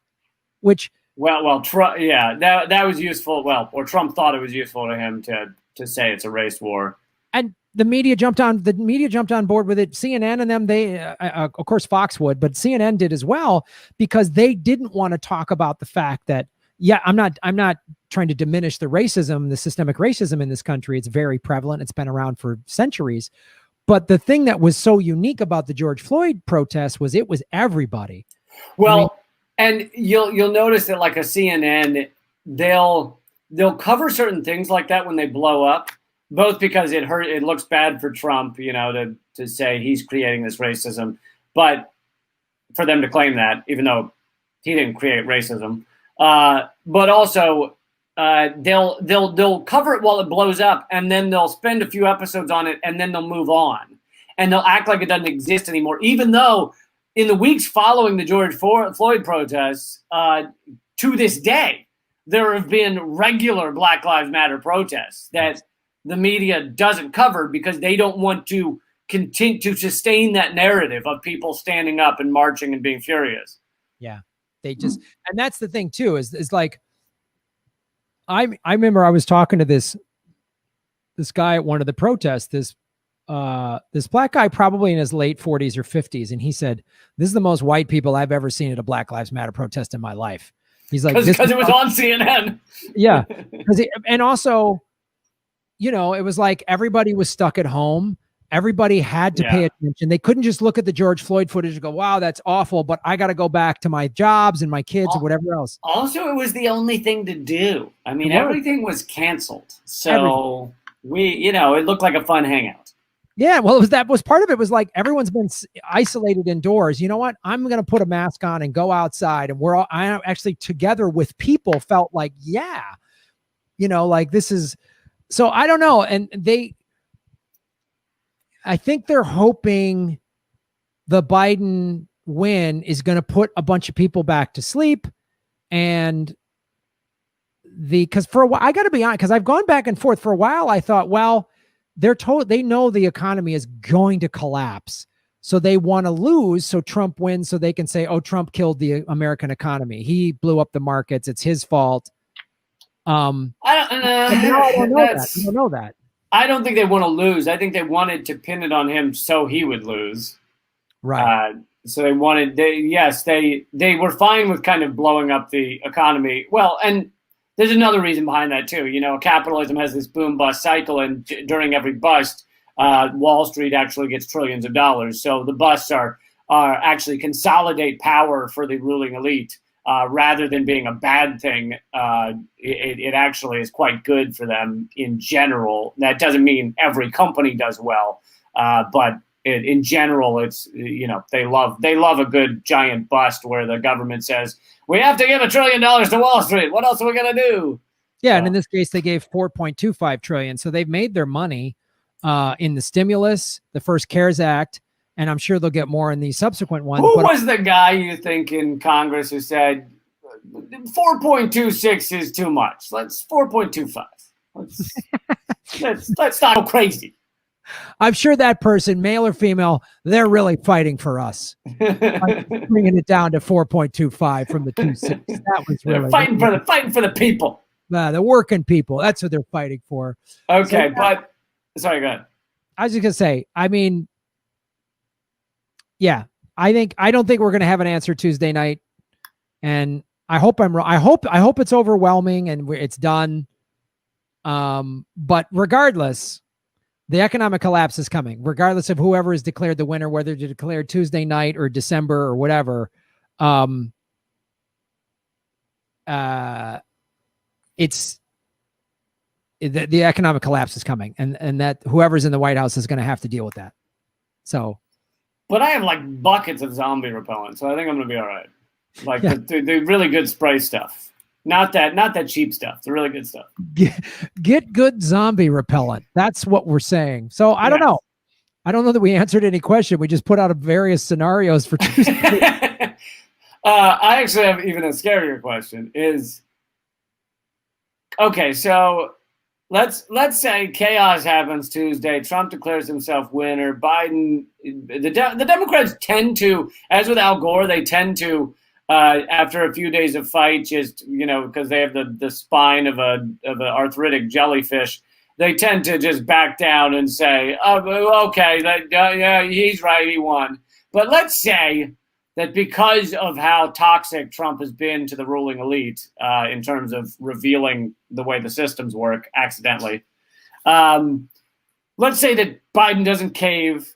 [SPEAKER 1] which.
[SPEAKER 2] Well, Trump, that was useful. Well, or Trump thought it was useful to him to say it's a race war.
[SPEAKER 1] And the media jumped on board with it. CNN and them, they, of course, Fox would, but CNN did as well, because they didn't want to talk about the fact that, I'm not trying to diminish the racism, the systemic racism in this country. It's very prevalent. It's been around for centuries. But the thing that was so unique about the George Floyd protest was it was everybody.
[SPEAKER 2] Well, and you'll notice that, like a CNN, they'll cover certain things like that when they blow up, both because it looks bad for Trump, to say he's creating this racism, but for them to claim that, even though he didn't create racism, but also they'll cover it while it blows up, and then they'll spend a few episodes on it, and then they'll move on, and they'll act like it doesn't exist anymore, even though in the weeks following the George Floyd protests, to this day, there have been regular Black Lives Matter protests that the media doesn't cover because they don't want to continue to sustain that narrative of people standing up and marching and being furious.
[SPEAKER 1] Yeah, they just, and that's the thing too, is like, I remember I was talking to this guy at one of the protests, this black guy, probably in his late 40s or 50s. And he said, this is the most white people I've ever seen at a Black Lives Matter protest in my life. He's like,
[SPEAKER 2] because it was on CNN.
[SPEAKER 1] Yeah. And also, it was like everybody was stuck at home. Everybody had to pay attention. They couldn't just look at the George Floyd footage and go, wow, that's awful, but I got to go back to my jobs and my kids or whatever else.
[SPEAKER 2] Also, it was the only thing to do. I mean, everything was canceled. So it looked like a fun hangout.
[SPEAKER 1] Yeah, well, that was part of it. Was like everyone's been isolated indoors. You know what? I'm going to put a mask on and go outside, and I actually together with people felt like, like this is. So I don't know, and I think they're hoping the Biden win is going to put a bunch of people back to sleep, and because for a while, I got to be honest, because I've gone back and forth for a while. I thought, well, they know the economy is going to collapse. So they want to lose. So Trump wins so they can say, oh, Trump killed the American economy. He blew up the markets. It's his fault. I don't know that.
[SPEAKER 2] I don't think they want to lose. I think they wanted to pin it on him so he would lose.
[SPEAKER 1] Right.
[SPEAKER 2] So they were fine with kind of blowing up the economy. Well, and there's another reason behind that too. Capitalism has this boom bust cycle, and during every bust, Wall Street actually gets trillions of dollars. So the busts are actually consolidate power for the ruling elite, rather than being a bad thing. It actually is quite good for them in general. That doesn't mean every company does well, but in general, it's they love a good giant bust where the government says, we have to give $1 trillion to Wall Street. What else are we going to do?
[SPEAKER 1] Yeah. And in this case, they gave $4.25 trillion. So they've made their money in the stimulus, the first CARES Act, and I'm sure they'll get more in the subsequent ones.
[SPEAKER 2] Who was the guy you think in Congress who said 4.26 is too much? Let's 4.25. Let's not go crazy.
[SPEAKER 1] I'm sure that person, male or female, they're really fighting for us. Bringing it down to 4.25 from the 2.6. That was really
[SPEAKER 2] fighting for the people.
[SPEAKER 1] The working people. That's what they're fighting for.
[SPEAKER 2] Okay, but Sorry, go ahead.
[SPEAKER 1] I was just gonna say, I mean, yeah, I don't think we're gonna have an answer Tuesday night, and I hope I'm wrong. I hope it's overwhelming and it's done. But regardless, the economic collapse is coming, regardless of whoever is declared the winner, whether to declare Tuesday night or December or whatever. It's the economic collapse is coming, and that whoever's in the White House is going to have to deal with that. So,
[SPEAKER 2] but I have like buckets of zombie repellent, so I think I'm going to be all right. Like the really good spray stuff, not that cheap stuff. The really good stuff.
[SPEAKER 1] Get good zombie repellent. That's what we're saying. So I don't know. I don't know that we answered any question. We just put out various scenarios for Tuesday.
[SPEAKER 2] I actually have even a scarier question. Okay, so let's say chaos happens Tuesday. Trump declares himself winner. Biden, the Democrats tend to, as with Al Gore, they tend to, after a few days of fight, just because they have the spine of an arthritic jellyfish, they tend to just back down and say, "Oh, okay, yeah, he's right, he won." But let's say that because of how toxic Trump has been to the ruling elite in terms of revealing the way the systems work accidentally, let's say that Biden doesn't cave.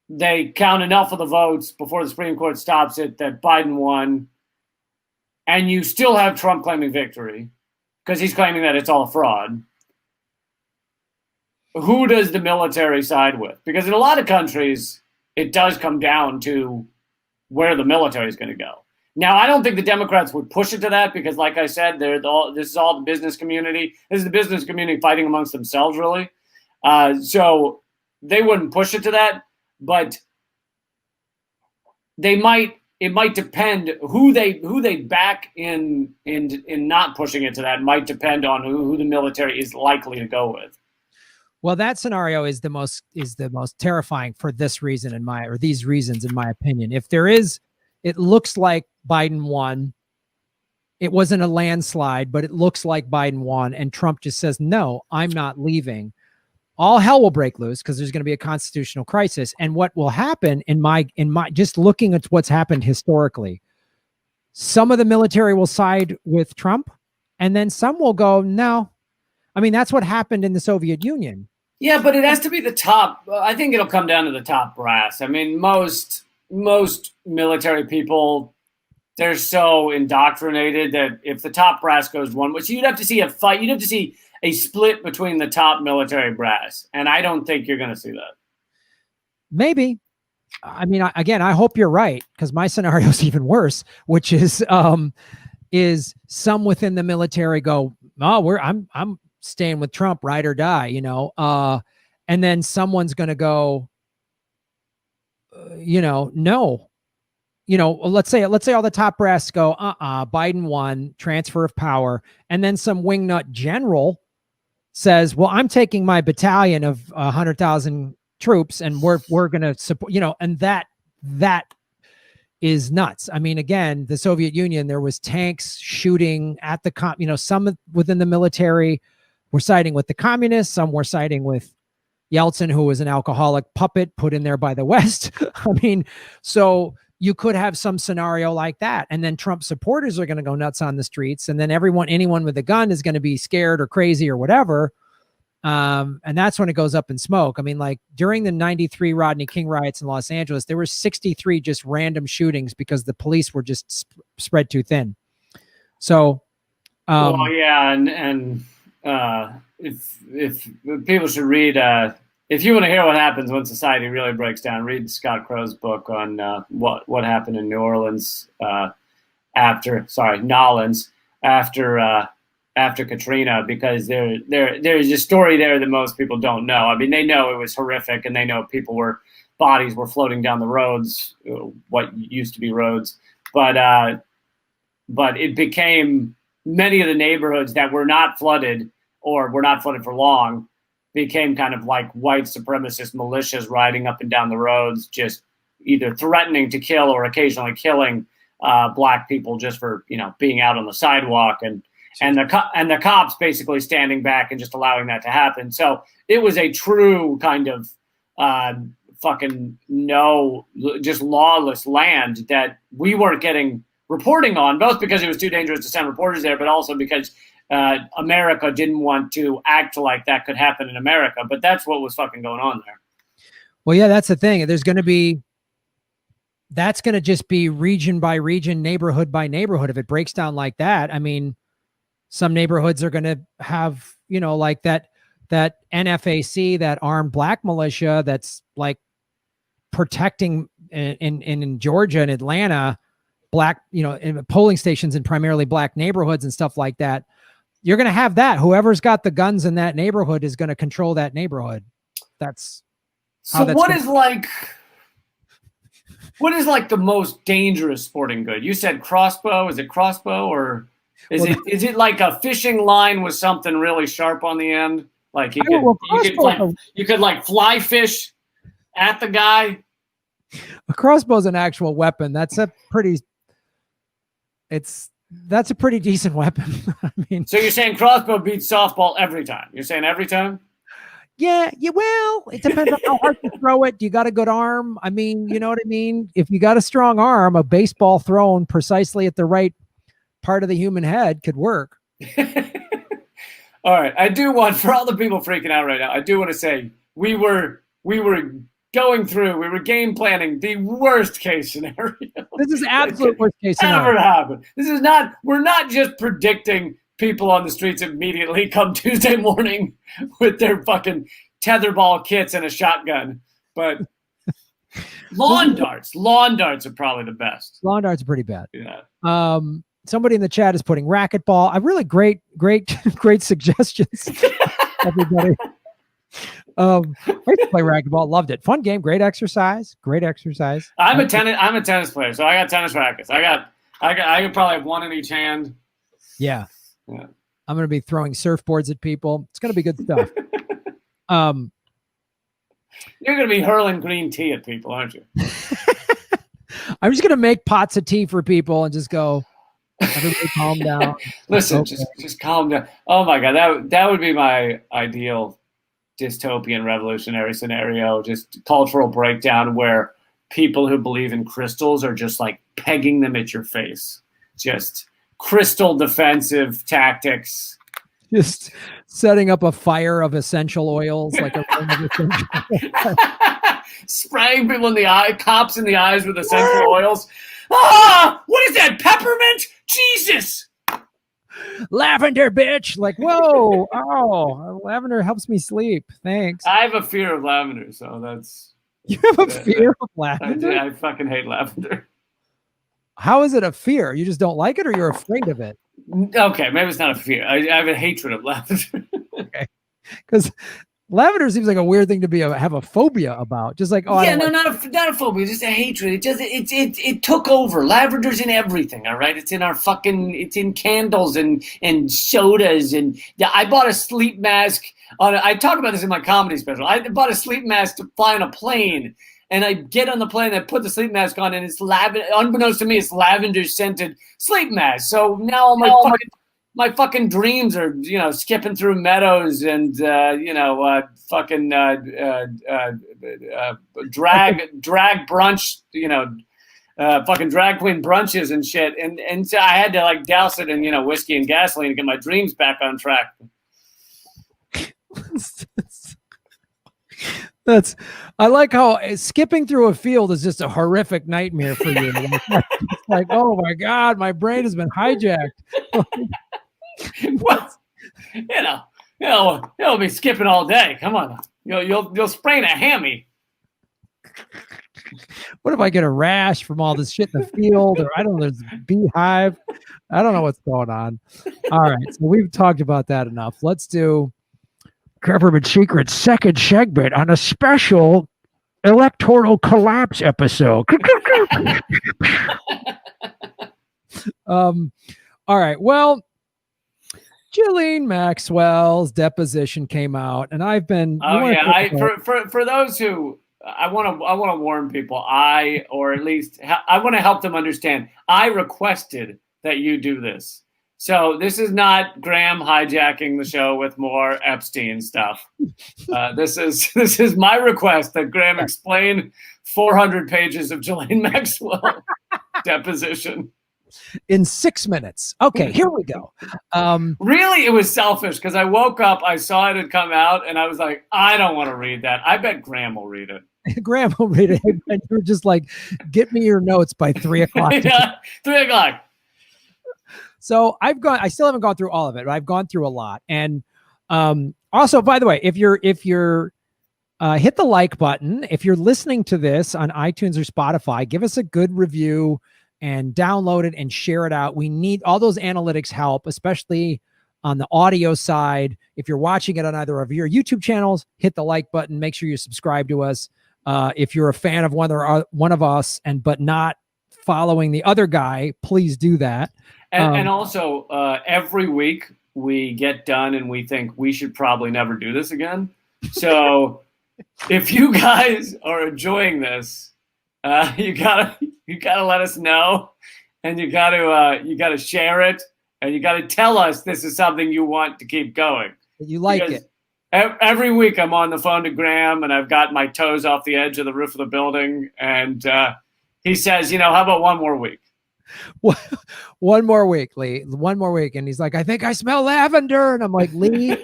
[SPEAKER 2] They count enough of the votes before the Supreme Court stops it that Biden won, and you still have Trump claiming victory because he's claiming that it's all a fraud. Who does the military side with? Because in a lot of countries, it does come down to where the military is going to go. Now, I don't think the Democrats would push it to that because, like I said, this is all the business community. This is the business community fighting amongst themselves, really. So they wouldn't push it to that, but they might. It might depend who they back in not pushing it to that. Might depend on who the military is likely to go with.
[SPEAKER 1] Well, that scenario is the most terrifying for this reason these reasons, in my opinion. If there is, it looks like Biden won. It wasn't a landslide, but it looks like Biden won, and Trump just says, "No, I'm not leaving." All hell will break loose because there's going to be a constitutional crisis. And what will happen in my just looking at what's happened historically, some of the military will side with Trump, and then some will go, "No." I mean, that's what happened in the Soviet Union.
[SPEAKER 2] Yeah, but it has to be the top. I think it'll come down to the top brass. I mean, most military people, they're so indoctrinated that if the top brass goes one way, so you'd have to see a fight. You'd have to see a split between the top military brass. And I don't think you're going to see that.
[SPEAKER 1] Maybe. I mean, again, I hope you're right because my scenario is even worse, which is some within the military go, "Oh, I'm staying with Trump, ride or die," and then someone's going to go, no, let's say all the top brass go, Biden won, transfer of power. And then some wingnut general says, "Well, I'm taking my battalion of 100,000 troops and we're going to support, and that is nuts. I mean, again, the Soviet Union, there was tanks shooting at some within the military were siding with the communists. Some were siding with Yeltsin, who was an alcoholic puppet put in there by the West. I mean, so you could have some scenario like that. And then Trump supporters are going to go nuts on the streets. And then anyone with a gun is going to be scared or crazy or whatever. And that's when it goes up in smoke. I mean, like during the 93 Rodney King riots in Los Angeles, there were 63 just random shootings because the police were just spread too thin. So,
[SPEAKER 2] well, yeah. And if people should read, if you want to hear what happens when society really breaks down, read Scott Crow's book on what happened in New Orleans Nolens after Katrina, because there's a story there that most people don't know. I mean, they know it was horrific, and they know bodies were floating down the roads, what used to be roads, but it became many of the neighborhoods that were not flooded or were not flooded for long became kind of like white supremacist militias riding up and down the roads, just either threatening to kill or occasionally killing black people just for being out on the sidewalk. And and the cops basically standing back and just allowing that to happen. So it was a true kind of just lawless land that we weren't getting reporting on, both because it was too dangerous to send reporters there, but also because America didn't want to act like that could happen in America. But that's what was fucking going on there.
[SPEAKER 1] Well, yeah, that's the thing. That's going to just be region by region, neighborhood by neighborhood. If it breaks down like that, I mean, some neighborhoods are going to have, like that NFAC, that armed black militia that's like protecting in Georgia and Atlanta, black, in polling stations in primarily black neighborhoods and stuff like that. You're going to have that. Whoever's got the guns in that neighborhood is going to control that neighborhood. That's
[SPEAKER 2] so. What is like the most dangerous sporting good? You said crossbow. Is it crossbow, or is it like a fishing line with something really sharp on the end? Like you could like fly fish at the guy.
[SPEAKER 1] A crossbow is an actual weapon. That's a pretty decent weapon. I mean,
[SPEAKER 2] so you're saying crossbow beats softball every time? You're saying every time?
[SPEAKER 1] Yeah. Well, it depends on how hard you throw it. You got a good arm. I mean, you know what I mean? If you got a strong arm, a baseball thrown precisely at the right part of the human head could work.
[SPEAKER 2] All right. I do want, for all the people freaking out right now, I do want to say we were game planning the worst case scenario.
[SPEAKER 1] This is absolute worst case scenario.
[SPEAKER 2] Ever happen. We're not just predicting people on the streets immediately come Tuesday morning with their fucking tetherball kits and a shotgun, but lawn darts are probably the best.
[SPEAKER 1] Lawn darts are pretty bad.
[SPEAKER 2] Yeah.
[SPEAKER 1] Somebody in the chat is putting racquetball. I really great suggestions, everybody. I used to play racquetball. Loved it. Fun game. Great exercise. I'm a
[SPEAKER 2] tennis player, so I got tennis rackets. I could probably have one in each hand.
[SPEAKER 1] Yeah. I'm going to be throwing surfboards at people. It's going to be good stuff.
[SPEAKER 2] You're going to be hurling green tea at people, aren't you?
[SPEAKER 1] I'm just going to make pots of tea for people and just go, everybody calm down.
[SPEAKER 2] Listen, just calm down. Oh my God. That would be my ideal dystopian revolutionary scenario, just cultural breakdown where people who believe in crystals are just like pegging them at your face. Just crystal defensive tactics.
[SPEAKER 1] Just setting up a fire of essential oils, like
[SPEAKER 2] spraying people in the eye, cops in the eyes with essential oils. Ah, what is that? Peppermint? Jesus!
[SPEAKER 1] Lavender, bitch! Like, whoa! Oh, lavender helps me sleep. Thanks.
[SPEAKER 2] I have a fear of lavender, so that's.
[SPEAKER 1] You have a fear of lavender?
[SPEAKER 2] I fucking hate lavender.
[SPEAKER 1] How is it a fear? You just don't like it, or you're afraid of it?
[SPEAKER 2] Okay, maybe it's not a fear. I have a hatred of lavender.
[SPEAKER 1] Okay, because lavender seems like a weird thing to have a phobia about. Just like, oh,
[SPEAKER 2] yeah, no, not a phobia, just a hatred. It took over. Lavender's in everything. All right, it's in candles and sodas and I bought a sleep mask. I talked about this in my comedy special. I bought a sleep mask to fly on a plane. And I get on the plane, I put the sleep mask on, and it's unbeknownst to me, it's lavender scented sleep mask. So now all my fucking dreams are, skipping through meadows and fucking drag brunch, fucking drag queen brunches and shit. And so I had to like douse it in whiskey and gasoline to get my dreams back on track.
[SPEAKER 1] I like how skipping through a field is just a horrific nightmare for you. It's like, oh my God, my brain has been hijacked.
[SPEAKER 2] Well, you'll be skipping all day. Come on, you'll sprain a hammy.
[SPEAKER 1] What if I get a rash from all this shit in the field, or I don't know, there's a beehive? I don't know what's going on. All right, so we've talked about that enough. Let's do Government Secret's second segment on a special electoral collapse episode. All right. Well, Ghislaine Maxwell's deposition came out, and I've been.
[SPEAKER 2] Oh yeah, for those who I want to warn people. Or at least I want to help them understand. I requested that you do this. So this is not Graham hijacking the show with more Epstein stuff. This is my request that Graham explain 400 pages of Ghislaine Maxwell deposition.
[SPEAKER 1] In 6 minutes. Okay, here we go.
[SPEAKER 2] Really, it was selfish because I woke up, I saw it had come out, and I was like, I don't want to read that. I bet Graham will read it.
[SPEAKER 1] Graham will read it. And you're just like, get me your notes by 3 o'clock.
[SPEAKER 2] Yeah, 3 o'clock.
[SPEAKER 1] So I still haven't gone through all of it, but I've gone through a lot. And also, by the way, if you're hit the like button, if you're listening to this on iTunes or Spotify, give us a good review and download it and share it out. We need all those analytics help, especially on the audio side. If you're watching it on either of your YouTube channels, hit the like button. Make sure you subscribe to us. If you're a fan of one of us but not following the other guy, please do that.
[SPEAKER 2] And also, every week we get done and we think we should probably never do this again. So if you guys are enjoying this, you gotta let us know, and you gotta share it, and you gotta tell us this is something you want to keep going.
[SPEAKER 1] You like
[SPEAKER 2] because
[SPEAKER 1] it.
[SPEAKER 2] Every week I'm on the phone to Graham, and I've got my toes off the edge of the roof of the building, and he says, how about one more week?
[SPEAKER 1] One more week, Lee. One more week. And he's like, I think I smell lavender. And I'm like, Lee,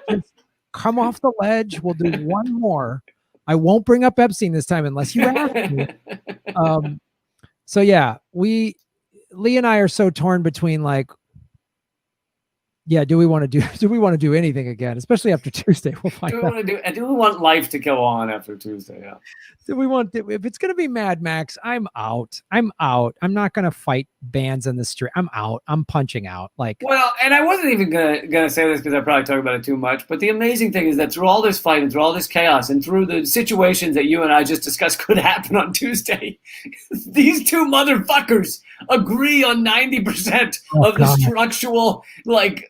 [SPEAKER 1] just come off the ledge. We'll do one more. I won't bring up Epstein this time unless you ask me. So yeah, Lee and I are so torn between like, yeah, do we want to do anything again, especially after Tuesday? We'll find out.
[SPEAKER 2] Do we want life to go on after Tuesday? Yeah.
[SPEAKER 1] If it's going to be Mad Max, I'm out. I'm not going to fight bands in the street. I'm out. I'm punching out.
[SPEAKER 2] Well, and I wasn't even gonna say this because I probably talk about it too much. But the amazing thing is that through all this fight and through all this chaos and through the situations that you and I just discussed could happen on Tuesday, these two motherfuckers agree on 90% of the structural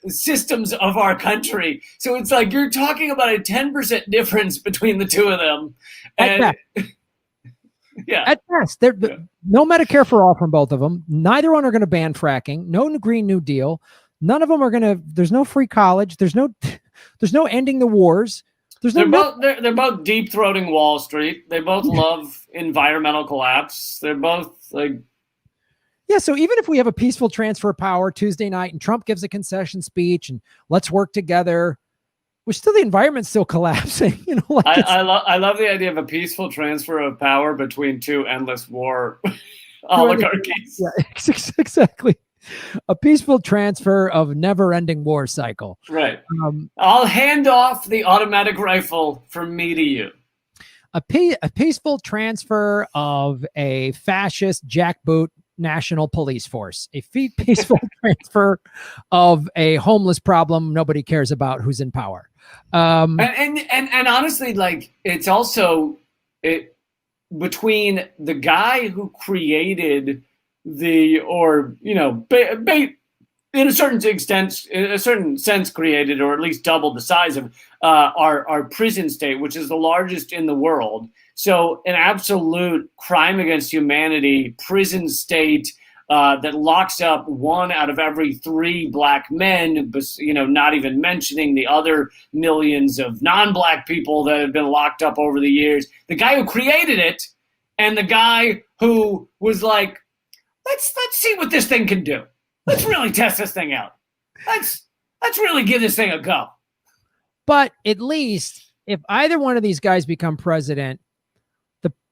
[SPEAKER 2] systems of our country. So it's like you're talking about a 10% difference between the two of them. And yeah,
[SPEAKER 1] at best, no Medicare for all from both of them. Neither one are going to ban fracking. No Green New Deal. None of them are going to. There's no free college. There's no ending the wars.
[SPEAKER 2] They're both deep throating Wall Street. They both love environmental collapse. They're both
[SPEAKER 1] yeah. So even if we have a peaceful transfer of power Tuesday night and Trump gives a concession speech and let's work together, the environment's still collapsing.
[SPEAKER 2] I love the idea of a peaceful transfer of power between two endless war oligarchies.
[SPEAKER 1] Yeah, exactly. A peaceful transfer of never-ending war cycle.
[SPEAKER 2] Right. I'll hand off the automatic rifle from me to you.
[SPEAKER 1] A peaceful transfer of a fascist jackboot national police force. A peaceful transfer of a homeless problem nobody cares about who's in power.
[SPEAKER 2] And honestly, it's also between the guy who created in a certain sense created, or at least doubled the size of our prison state, which is the largest in the world. So an absolute crime against humanity prison state that locks up 1 out of every 3 black men, not even mentioning the other millions of non-black people that have been locked up over the years. The guy who created it and the guy who was like, let's see what this thing can do. Let's really test this thing out. Let's really give this thing a go.
[SPEAKER 1] But at least if either one of these guys become president,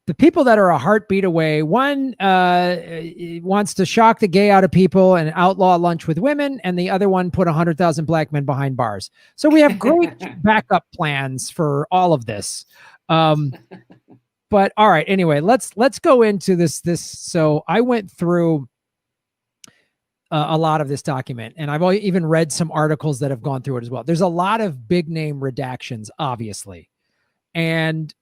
[SPEAKER 1] the people that are a heartbeat away, one wants to shock the gay out of people and outlaw lunch with women, and the other one put 100,000 black men behind bars. So we have great backup plans for all of this. But all right, anyway, let's go into this. So I went through a lot of this document, and I've even read some articles that have gone through it as well. There's a lot of big name redactions, obviously, and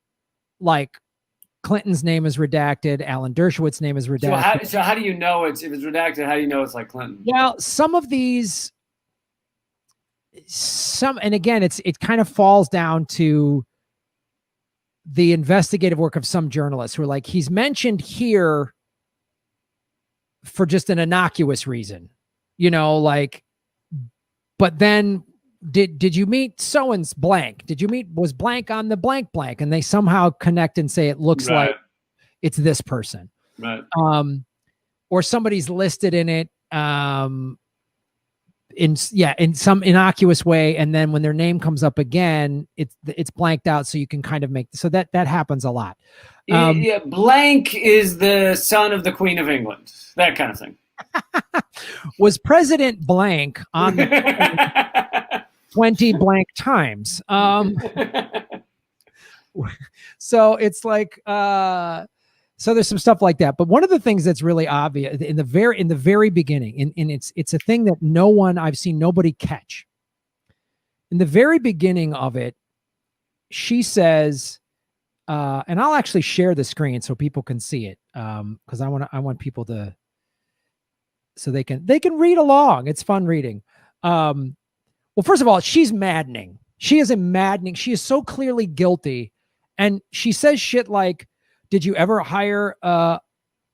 [SPEAKER 1] Clinton's name is redacted. Alan Dershowitz's name is redacted.
[SPEAKER 2] So how do you know if it's redacted? How do you know it's like Clinton?
[SPEAKER 1] Well, some of these, and again, it kind of falls down to the investigative work of some journalists who are like, he's mentioned here for just an innocuous reason, but then did you meet so-and-so blank? Was blank on the blank? And they somehow connect and say, it looks like it's this person.
[SPEAKER 2] Right.
[SPEAKER 1] Or somebody's listed in it, in some innocuous way. And then when their name comes up again, it's blanked out. So you can kind of that happens a lot.
[SPEAKER 2] Blank is the son of the Queen of England, that kind of thing.
[SPEAKER 1] Was President blank on the 20 blank times? So it's like, so there's some stuff like that. But one of the things that's really obvious in the very beginning, and it's a thing that I've seen nobody catch. In the very beginning of it, she says, and I'll actually share the screen so people can see it, because I want people to, so they can read along. It's fun reading. Well, first of all, she's maddening. She is maddening. She is so clearly guilty, and she says shit like, "Did you ever hire a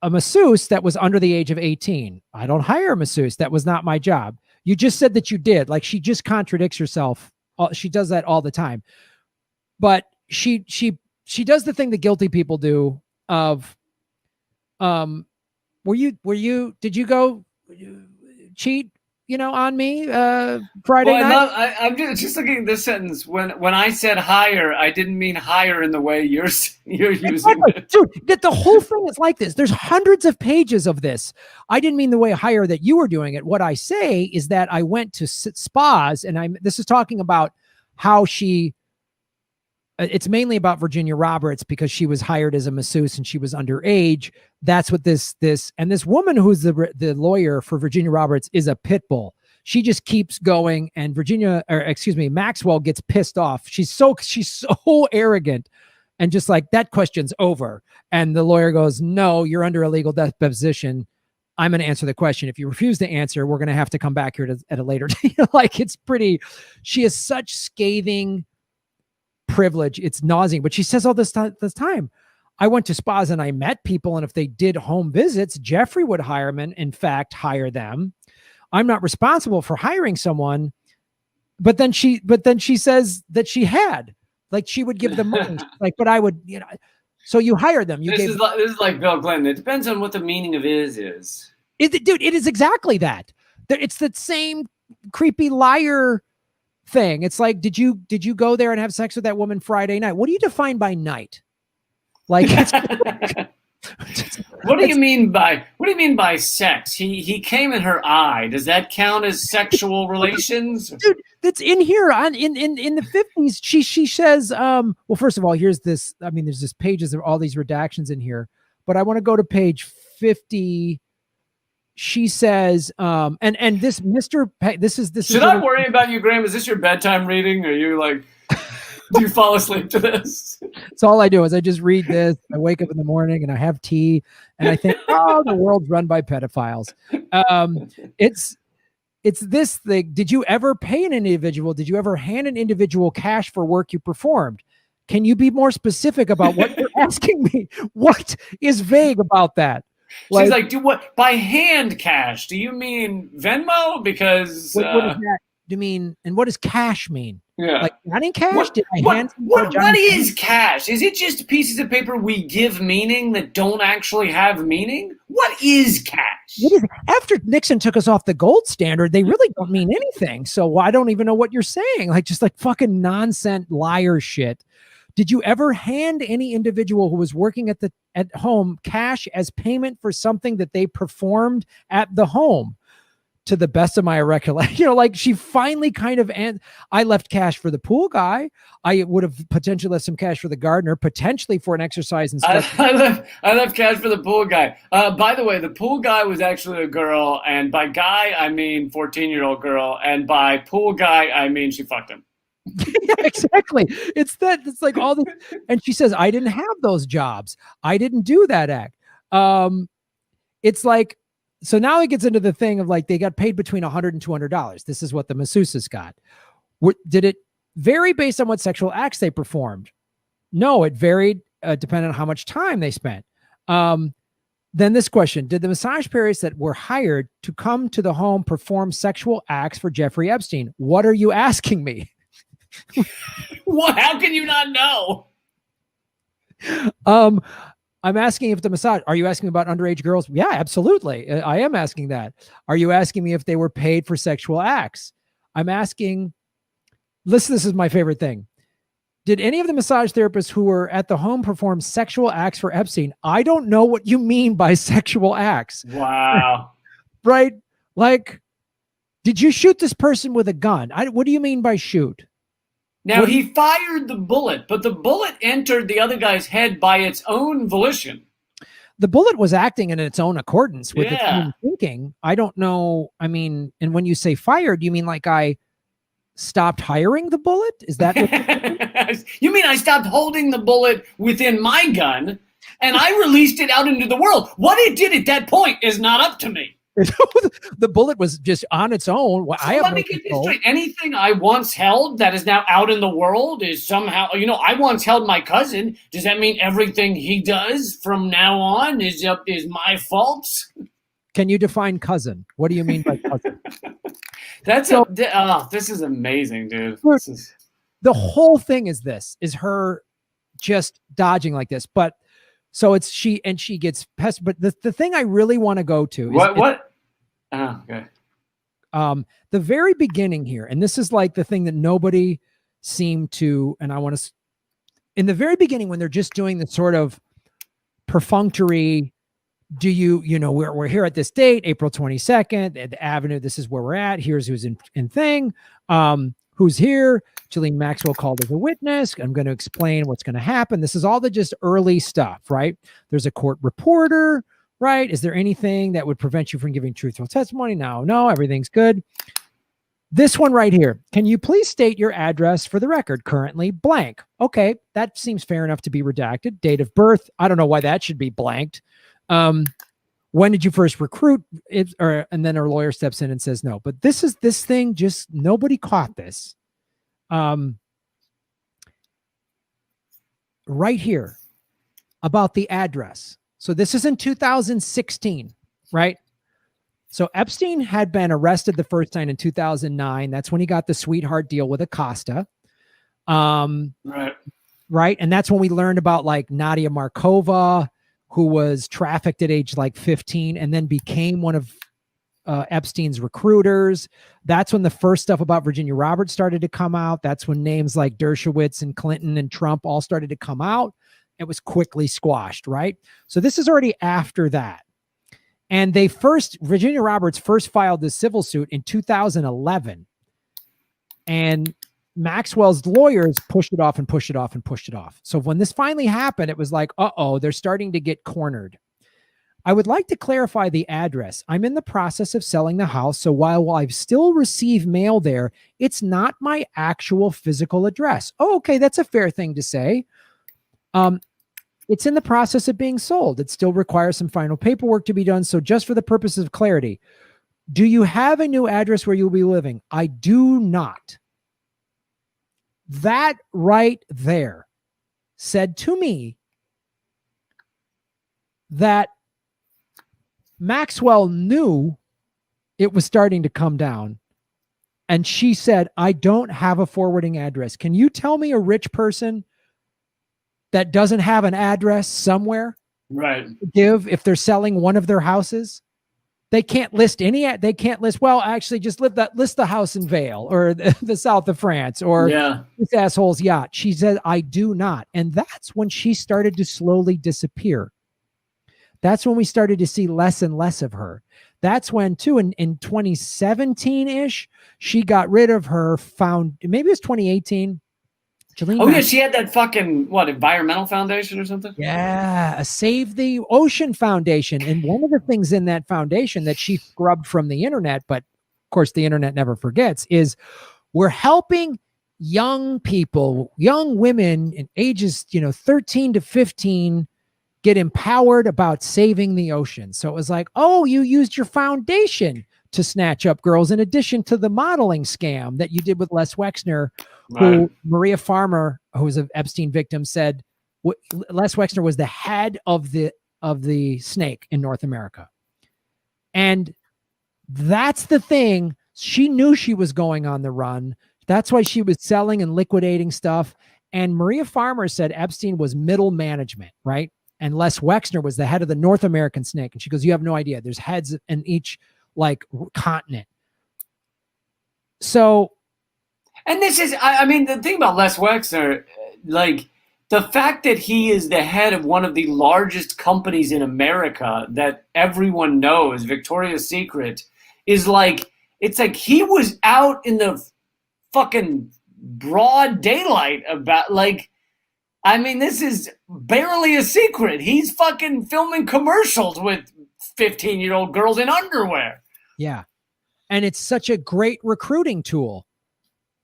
[SPEAKER 1] masseuse that was under the age of 18? I don't hire a masseuse. That was not my job. You just said that you did." Like, she just contradicts herself. She does that all the time. But she does the thing that guilty people do of, did you go cheat, on me Friday night?
[SPEAKER 2] I'm just looking at this sentence. When I said hire, I didn't mean hire in the way you're using it.
[SPEAKER 1] Dude, the whole thing is like this. There's hundreds of pages of this. I didn't mean the way hire that you were doing it. What I say is that I went to spas, and this is talking about how it's mainly about Virginia Roberts, because she was hired as a masseuse and she was underage. That's what this woman who's the lawyer for Virginia Roberts is a pit bull. She just keeps going, and Maxwell gets pissed off. She's so arrogant, and just like, that question's over. And the lawyer goes, "No, you're under a legal deposition. I'm going to answer the question. If you refuse to answer, we're going to have to come back here at a later date." Like, it's pretty. She has such scathing privilege. It's nauseating. But she says all this time, "I went to spas and I met people, and if they did home visits, Jeffrey would hire them, and in fact hire them. I'm not responsible for hiring someone." But then she says that she had, like, she would give them money. Like, "But I would, so you hire them." This is
[SPEAKER 2] like Bill Clinton. It depends on what the meaning of is.
[SPEAKER 1] Dude, it is exactly that. It's the same creepy liar thing. It's like, did you go there and have sex with that woman Friday night? What do you define by night? Like,
[SPEAKER 2] what do you mean by sex? He came in her eye. Does that count as sexual relations?
[SPEAKER 1] Dude, that's in here in the 50s. She says, well, first of all, here's this. I mean, there's just pages of all these redactions in here, but I want to go to page 50. She says, and this Mr. This is.
[SPEAKER 2] Should I worry about you, Graham? Is this your bedtime reading? Are you like, do you fall asleep to this?
[SPEAKER 1] So all I do is I just read this. I wake up in the morning and I have tea, and I think, oh, the world's run by pedophiles. It's this thing. Did you ever pay an individual? Did you ever hand an individual cash for work you performed? Can you be more specific about what you're asking me? What is vague about that?
[SPEAKER 2] She's like, "Do what? By hand cash? Do you mean Venmo? Because
[SPEAKER 1] what does that do you mean? And what does cash mean?
[SPEAKER 2] Yeah,
[SPEAKER 1] like, not in cash.
[SPEAKER 2] What is cash? Is it just pieces of paper we give meaning that don't actually have meaning? What is cash?
[SPEAKER 1] After Nixon took us off the gold standard, they really don't mean anything. So I don't even know what you're saying. Like, just like fucking nonsense liar shit. Did you ever hand any individual who was working at home cash as payment for something that they performed at the home? To the best of my recollection, like, she finally kind of, and I left cash for the pool guy. I would have potentially left some cash for the gardener, potentially for an exercise instructor.
[SPEAKER 2] I left cash for the pool guy. By the way, the pool guy was actually a girl, and by guy I mean 14-year-old girl, and by pool guy I mean she fucked him.
[SPEAKER 1] Yeah, exactly. It's like all this, and she says, "I didn't have those jobs. I didn't do that act." It's like, so now it gets into the thing of like, they got paid between $100 and $200. This is what the masseuses got. Did it vary based on what sexual acts they performed? No, it varied depending on how much time they spent. The Then this question, did the massage therapists that were hired to come to the home perform sexual acts for Jeffrey Epstein? What are you asking me?
[SPEAKER 2] What? How can you not know?
[SPEAKER 1] I'm asking if the massage, are you asking about underage girls? Yeah, absolutely. I am asking that. Are you asking me if they were paid for sexual acts? I'm asking, listen, this is my favorite thing. Did any of the massage therapists who were at the home perform sexual acts for Epstein? I don't know what you mean by sexual acts.
[SPEAKER 2] Wow.
[SPEAKER 1] Right? Like, did you shoot this person with a gun? What do you mean by shoot?
[SPEAKER 2] Now, he fired the bullet, but the bullet entered the other guy's head by its own volition.
[SPEAKER 1] The bullet was acting in its own accordance with its own thinking. I don't know. I mean, and when you say fired, you mean like I stopped hiring the bullet? Is that what
[SPEAKER 2] you mean? I stopped holding the bullet within my gun and I released it out into the world. What it did at that point is not up to me.
[SPEAKER 1] The bullet was just on its own.
[SPEAKER 2] So let me get this straight. Anything I once held that is now out in the world is somehow, I once held my cousin. Does that mean everything he does from now on is my fault?
[SPEAKER 1] Can you define cousin? What do you mean by cousin?
[SPEAKER 2] This is amazing, dude.
[SPEAKER 1] The whole thing is her just dodging like this. But so it's she gets pestered. But the thing I really want to go to is
[SPEAKER 2] okay.
[SPEAKER 1] The very beginning here, and this is like the thing that nobody seemed to, and I want to, in the very beginning when they're just doing the sort of perfunctory, we're here at this date, April 22nd, at the Avenue, this is where we're at, here's who's in thing, who's here, Ghislaine Maxwell called as a witness, I'm going to explain what's going to happen. This is all the just early stuff, right? There's a court reporter, right? Is there anything that would prevent you from giving truthful testimony? No, everything's good. This one right here. Can you please state your address for the record? Currently blank. Okay, that seems fair enough to be redacted. Date of birth. I don't know why that should be blanked. When did you first recruit? And then her lawyer steps in and says no. But this thing, just nobody caught this. Right here about the address. So this is in 2016, right? So Epstein had been arrested the first time in 2009. That's when he got the sweetheart deal with Acosta.
[SPEAKER 2] Right.
[SPEAKER 1] And that's when we learned about like Nadia Markova, who was trafficked at age like 15 and then became one of Epstein's recruiters. That's when the first stuff about Virginia Roberts started to come out. That's when names like Dershowitz and Clinton and Trump all started to come out. It was quickly squashed, right? So this is already after that. And Virginia Roberts first filed this civil suit in 2011. And Maxwell's lawyers pushed it off and pushed it off and pushed it off. So when this finally happened, it was like, they're starting to get cornered. I would like to clarify the address. I'm in the process of selling the house. So while I've still received mail there, it's not my actual physical address. Oh, okay. That's a fair thing to say. It's in the process of being sold. It still requires some final paperwork to be done. So just for the purposes of clarity, do you have a new address where you'll be living? I do not. That right there said to me that Maxwell knew it was starting to come down. And she said, I don't have a forwarding address. Can you tell me a rich person that doesn't have an address somewhere,
[SPEAKER 2] right,
[SPEAKER 1] give if they're selling one of their houses? They can't list well, actually just list the house in Vale or the south of France or this asshole's yacht. She said, I do not. And that's when she started to slowly disappear. That's when we started to see less and less of her. That's when too, in 2017-ish, she got rid of her maybe it was 2018.
[SPEAKER 2] She had that fucking, environmental foundation or something?
[SPEAKER 1] Yeah, a Save the Ocean Foundation. And one of the things in that foundation that she scrubbed from the internet, but of course the internet never forgets, is we're helping young people, young women in ages, 13 to 15 get empowered about saving the ocean. So it was like, you used your foundation to snatch up girls in addition to the modeling scam that you did with Les Wexner, who Maria Farmer, who was an Epstein victim, said Les Wexner was the head of the of the snake in North America. And that's the thing. She knew she was going on the run. That's why she was selling and liquidating stuff. And Maria Farmer said Epstein was middle management, right? And Les Wexner was the head of the North American snake. And she goes, you have no idea. There's heads in each like continent. So.
[SPEAKER 2] And this is, I mean, the thing about Les Wexner, like the fact that he is the head of one of the largest companies in America that everyone knows, Victoria's Secret, is like, it's like he was out in the fucking broad daylight about, like, I mean, this is barely a secret. He's fucking filming commercials with 15-year-old girls in underwear.
[SPEAKER 1] Yeah. And it's such a great recruiting tool.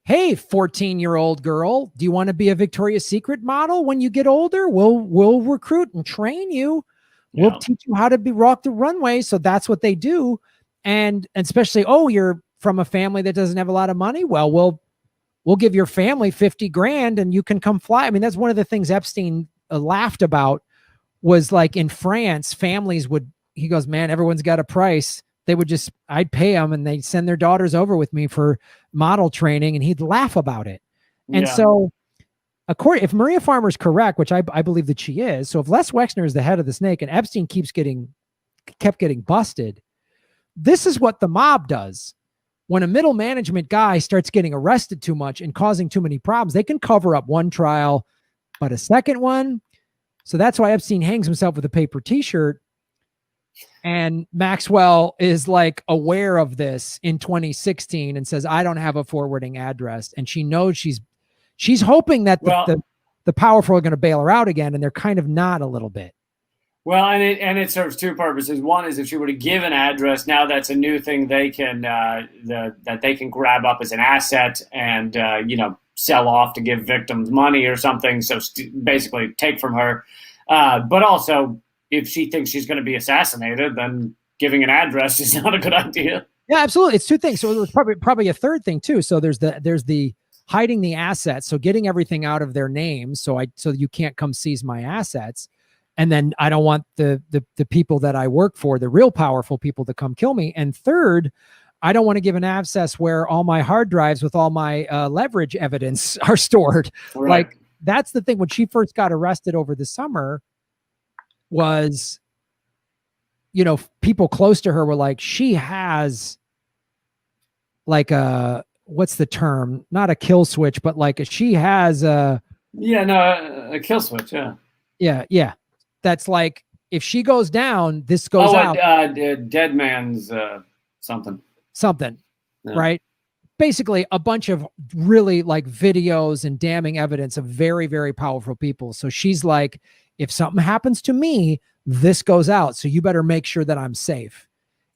[SPEAKER 1] Hey, 14-year-old girl, do you want to be a Victoria's Secret model when you get older? We'll recruit and train you. Yeah. We'll teach you how to rock the runway. So that's what they do. And especially, oh, you're from a family that doesn't have a lot of money. Well, we'll give your family 50 grand and you can come fly. I mean, that's one of the things Epstein laughed about was like in France, families would, he goes, man, everyone's got a price. They would just, I'd pay them and they'd send their daughters over with me for model training and he'd laugh about it. And so if Maria Farmer's correct, which I believe that she is, so if Les Wexner is the head of the snake and Epstein kept getting busted, this is what the mob does. When a middle management guy starts getting arrested too much and causing too many problems, they can cover up one trial, but a second one. So that's why Epstein hangs himself with a paper t-shirt. And Maxwell is like aware of this in 2016 and says, I don't have a forwarding address. And she knows she's hoping that the powerful are going to bail her out again. And they're kind of not a little bit.
[SPEAKER 2] Well, and it serves two purposes. One is if she were to give an address, now that's a new thing they can that they can grab up as an asset and sell off to give victims money or something. So basically take from her. But also, if she thinks she's going to be assassinated, then giving an address is not a good idea.
[SPEAKER 1] Yeah, absolutely. It's two things. So it was probably a third thing too. So there's the hiding the assets. So getting everything out of their names. So you can't come seize my assets. And then I don't want the people that I work for, the real powerful people, to come kill me. And third, I don't want to give an access where all my hard drives with all my leverage evidence are stored. Right. Like that's the thing. When she first got arrested over the summer was, people close to her were like, she has like what's the term? Not a kill switch, but like she has a
[SPEAKER 2] kill switch. Yeah.
[SPEAKER 1] Yeah. Yeah. That's like, if she goes down, this goes out.
[SPEAKER 2] Dead man's something.
[SPEAKER 1] Something, yeah. Right? Basically, a bunch of really like videos and damning evidence of very, very powerful people. So she's like, if something happens to me, this goes out. So you better make sure that I'm safe.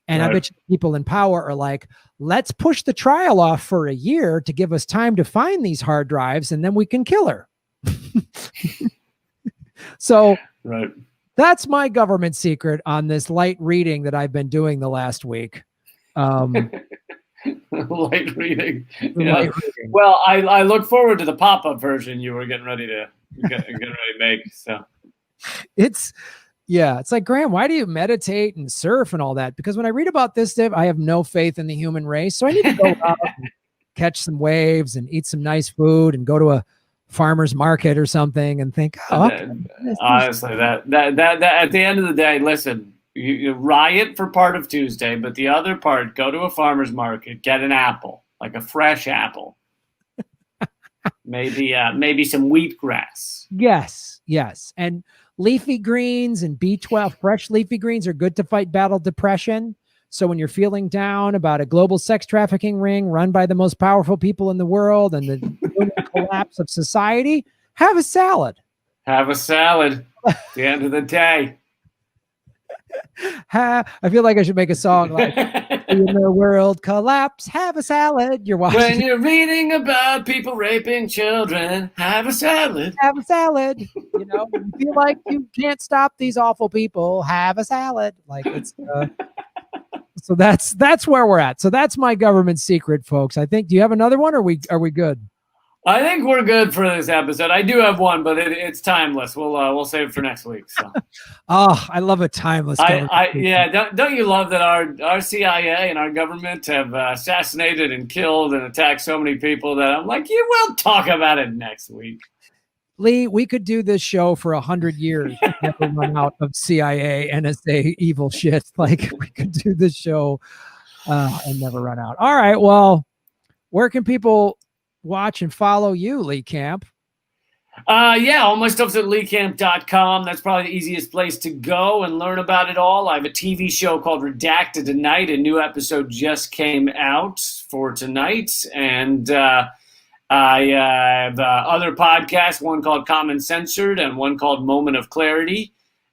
[SPEAKER 1] And right. I bet you people in power are like, let's push the trial off for a year to give us time to find these hard drives, and then we can kill her. So
[SPEAKER 2] right.
[SPEAKER 1] That's my government secret on this light reading that I've been doing the last week.
[SPEAKER 2] Light reading. Yeah. Light reading. Well, I look forward to the pop-up version you were getting ready to make. So
[SPEAKER 1] it's like, Graham, why do you meditate and surf and all that? Because when I read about this stuff, I have no faith in the human race. So I need to go out and catch some waves and eat some nice food and go to a farmer's market or something and think,
[SPEAKER 2] honestly, that at the end of the day, listen, you riot for part of Tuesday, but the other part, go to a farmer's market, get an apple, like a fresh apple, maybe some wheatgrass.
[SPEAKER 1] Yes, and leafy greens and B12. Fresh leafy greens are good to fight battle depression. So when you're feeling down about a global sex trafficking ring run by the most powerful people in the world and the collapse of society, have a salad.
[SPEAKER 2] Have a salad at the end of the day.
[SPEAKER 1] I feel like I should make a song like, in the world collapse, have a salad. You're watching.
[SPEAKER 2] When you're reading about people raping children, have a salad.
[SPEAKER 1] Have a salad. You feel like you can't stop these awful people, have a salad. Like it's... So that's where we're at. So that's my government secret, folks. I think. Do you have another one? Or are we good?
[SPEAKER 2] I think we're good for this episode. I do have one, but it's timeless. We'll save it for next week. So.
[SPEAKER 1] Oh, I love a timeless.
[SPEAKER 2] Yeah. Don't you love that our CIA and our government have assassinated and killed and attacked so many people that I'm like, you will talk about it next week.
[SPEAKER 1] Lee, we could do this show for 100 years and never run out of CIA, NSA, evil shit. Like we could do this show and never run out. All right. Well, where can people watch and follow you, Lee Camp?
[SPEAKER 2] Yeah, all my stuff's at leecamp.com. That's probably the easiest place to go and learn about it all. I have a TV show called Redacted Tonight. A new episode just came out for tonight. And I have other podcasts, one called Common Censored and one called Moment of Clarity.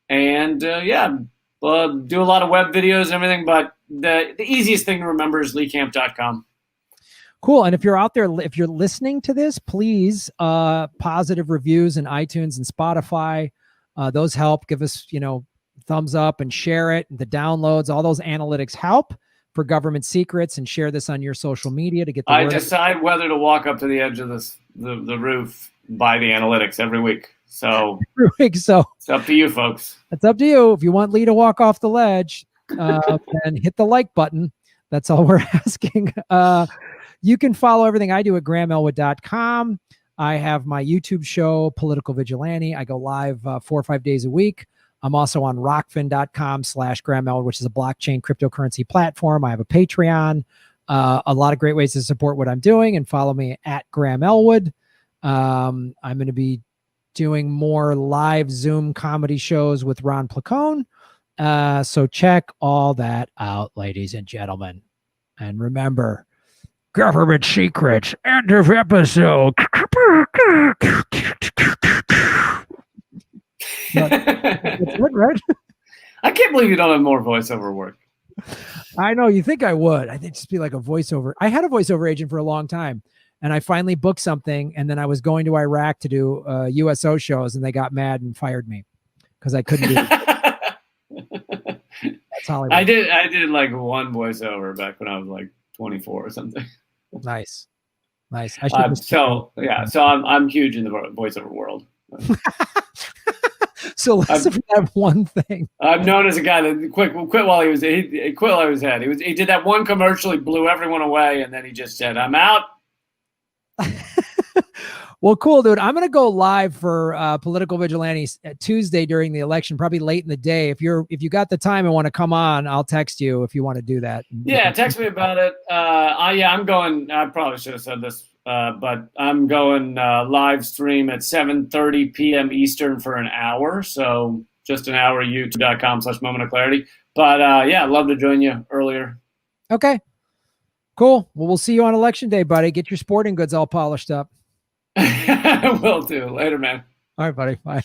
[SPEAKER 2] And do a lot of web videos and everything. But the easiest thing to remember is leecamp.com.
[SPEAKER 1] Cool. And if you're out there, if you're listening to this, please positive reviews in iTunes and Spotify. Those help. Give us, thumbs up and share it. The downloads, all those analytics help for government secrets, and share this on your social media to get the word.
[SPEAKER 2] I decide whether to walk up to the edge of the roof by the analytics every week. So it's up to you, folks.
[SPEAKER 1] It's up to you. If you want Lee to walk off the ledge, then hit the like button. That's all we're asking. You can follow everything I do at grahamelwood.com. I have my YouTube show, Political Vigilante. I go live 4 or 5 days a week. I'm also on rockfin.com/GrahamElwood, which is a blockchain cryptocurrency platform. I have a Patreon. A lot of great ways to support what I'm doing, and follow me at Graham Elwood. I'm going to be doing more live Zoom comedy shows with Ron Placone. So check all that out, ladies and gentlemen. And remember, government secrets. End of episode. That's good, right?
[SPEAKER 2] I can't believe you don't have more voiceover work.
[SPEAKER 1] I know. You think I would. I think just be like a voiceover. I had a voiceover agent for a long time, and I finally booked something, and then I was going to Iraq to do USO shows, and they got mad and fired me because I couldn't do it. That's Hollywood.
[SPEAKER 2] I did like one voiceover back when I was like 24 or something.
[SPEAKER 1] Nice.
[SPEAKER 2] So I'm huge in the voiceover world.
[SPEAKER 1] So let's have one thing.
[SPEAKER 2] I'm known as a guy that quit while he quit while he was ahead. He did that one commercial, he blew everyone away, and then he just said, "I'm out."
[SPEAKER 1] Well, cool, dude. I'm gonna go live for Political Vigilante Tuesday during the election, probably late in the day. If you got the time and want to come on, I'll text you if you want to do that.
[SPEAKER 2] Yeah, text me about it. I'm going. I probably should have said this, but I'm going live stream at 7:30 p.m. Eastern for an hour. So just an hour. YouTube.com/Moment of Clarity. But I'd love to join you earlier.
[SPEAKER 1] Okay. Cool. Well, we'll see you on election day, buddy. Get your sporting goods all polished up.
[SPEAKER 2] Will do. Later, man.
[SPEAKER 1] All right, buddy. Bye.